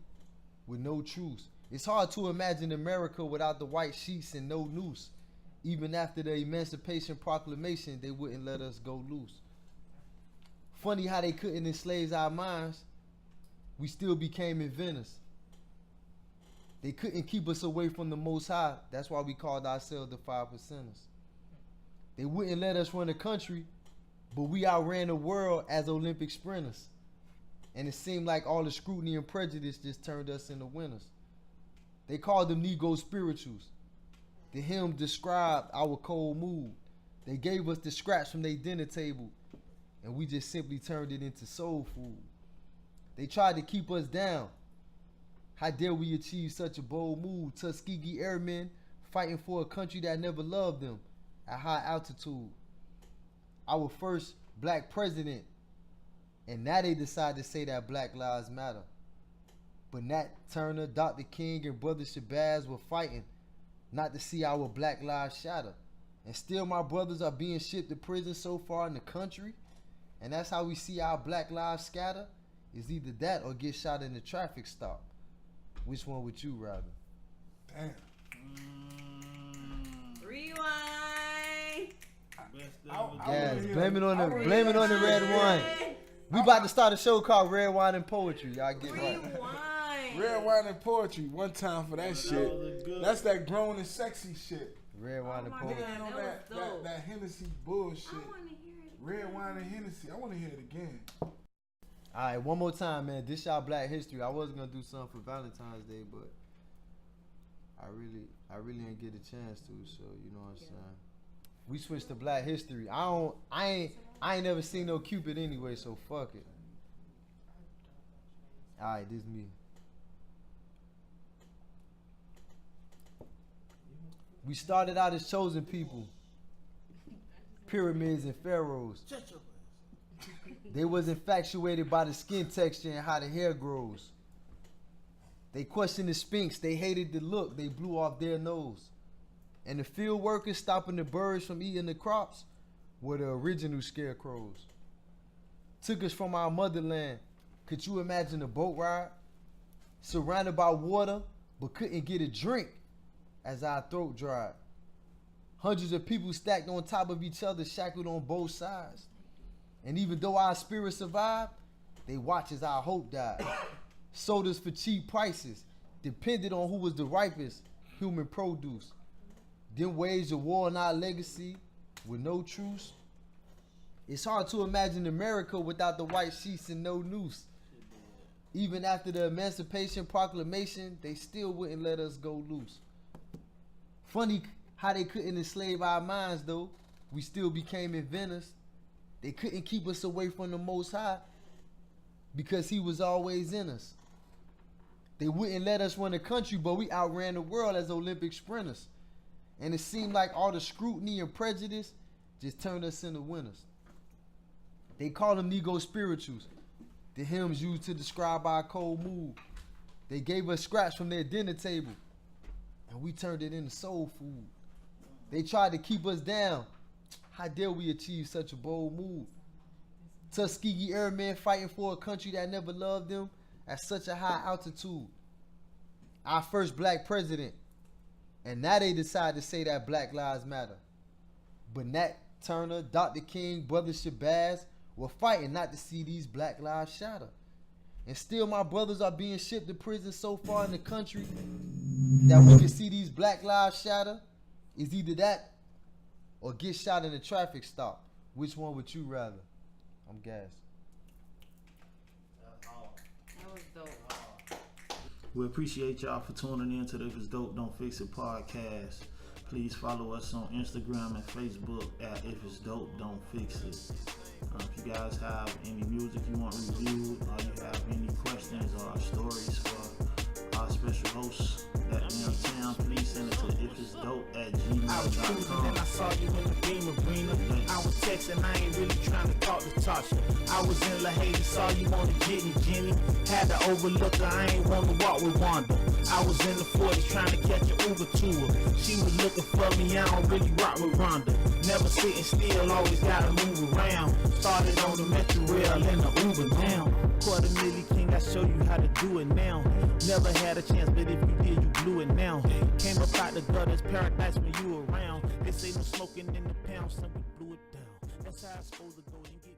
with no truce. It's hard to imagine America without the white sheets and no noose. Even after the Emancipation Proclamation, they wouldn't let us go loose. Funny how they couldn't enslave our minds. We still became inventors. They couldn't keep us away from the Most High. That's why we called ourselves the 5%ers. They wouldn't let us run the country, but we outran the world as Olympic sprinters. And it seemed like all the scrutiny and prejudice just turned us into winners. They called them Negro spirituals. The hymn described our cold mood. They gave us the scraps from their dinner table, and we just simply turned it into soul food. They tried to keep us down. How dare we achieve such a bold move? Tuskegee Airmen fighting for a country that never loved them at high altitude. Our first black president, and now they decide to say that Black Lives Matter. But Nat Turner, Dr. King, and Brother Shabazz were fighting not to see our black lives shatter. And still my brothers are being shipped to prison so far in the country. And that's how we see our black lives scatter. Is either that or get shot in the traffic stop. Which one would you rather? Damn. Rewind. Best I Yes, would've blame it on I the would've- blame it on the red wine. We about to start a show called Red Wine and Poetry. Y'all get right. Rewind. Red wine and poetry, one time for that was a shit. good- That's that grown and sexy shit. Red wine and my poetry. Nigga ain't on That was dope. that Hennessy bullshit. I want to hear it. Red wine and Hennessy. I want to hear it again. All right, one more time, man. This y'all Black History. I was gonna do something for Valentine's Day, but I really didn't get a chance to. So you know what I'm saying. We switched to Black History. I ain't never seen no Cupid anyway, so fuck it. All right, this me. We started out as chosen people, pyramids and pharaohs. They was infatuated by the skin texture and how the hair grows. They questioned the Sphinx. They hated the look. They blew off their nose. And the field workers stopping the birds from eating the crops were the original scarecrows. Took us from our motherland. Could you imagine a boat ride? Surrounded by water, but couldn't get a drink as our throat dried. Hundreds of people stacked on top of each other, shackled on both sides. And even though our spirit survived, they watched as our hope died. Sold us for cheap prices, depended on who was the ripest human produce. Then waged a war on our legacy with no truce. It's hard to imagine America without the white sheets and no noose. Even after the Emancipation Proclamation, they still wouldn't let us go loose. Funny how they couldn't enslave our minds though. We still became inventors. They couldn't keep us away from the Most High because he was always in us. They wouldn't let us run the country, but we outran the world as Olympic sprinters. And it seemed like all the scrutiny and prejudice just turned us into winners. They call them Negro spirituals, the hymns used to describe our cold mood. They gave us scraps from their dinner table, and we turned it into soul food. They tried to keep us down. How dare we achieve such a bold move? Tuskegee Airmen fighting for a country that never loved them at such a high altitude. Our first black president. And now they decide to say that Black Lives Matter. But Nat Turner, Dr. King, Brother Shabazz were fighting not to see these black lives shatter. And still my brothers are being shipped to prison so far in the country that we can see these black lives shatter. Is either that or get shot in a traffic stop. Which one would you rather? I'm gassed. That was dope. We appreciate y'all for tuning in to the If It's Dope Don't Fix It podcast. Please follow us on Instagram and Facebook at If It's Dope Don't Fix It. If you guys have any music you want reviewed, or you have any questions or stories for our special hosts that in town, please send it to ifitsdope@gmail.com. I was cruising and I saw you in the game arena. I was texting, I ain't really trying to talk to Tasha. I was in La Haiti, saw you on the Jenny. Had to overlook her, I ain't want to walk with Wanda. I was in the 40s trying to catch an Uber to her. She was looking for me, I don't really rock with Rhonda. Never sitting still, always gotta move around. Started on the Metro Rail and the Uber now. $250,000 King, I show you how to do it now. Never had a chance, but if you did, you blew it now. Came up out the gutters, paradise when you around. They say no smoking in the pound, son, we blew it down. That's how it's supposed to go. You get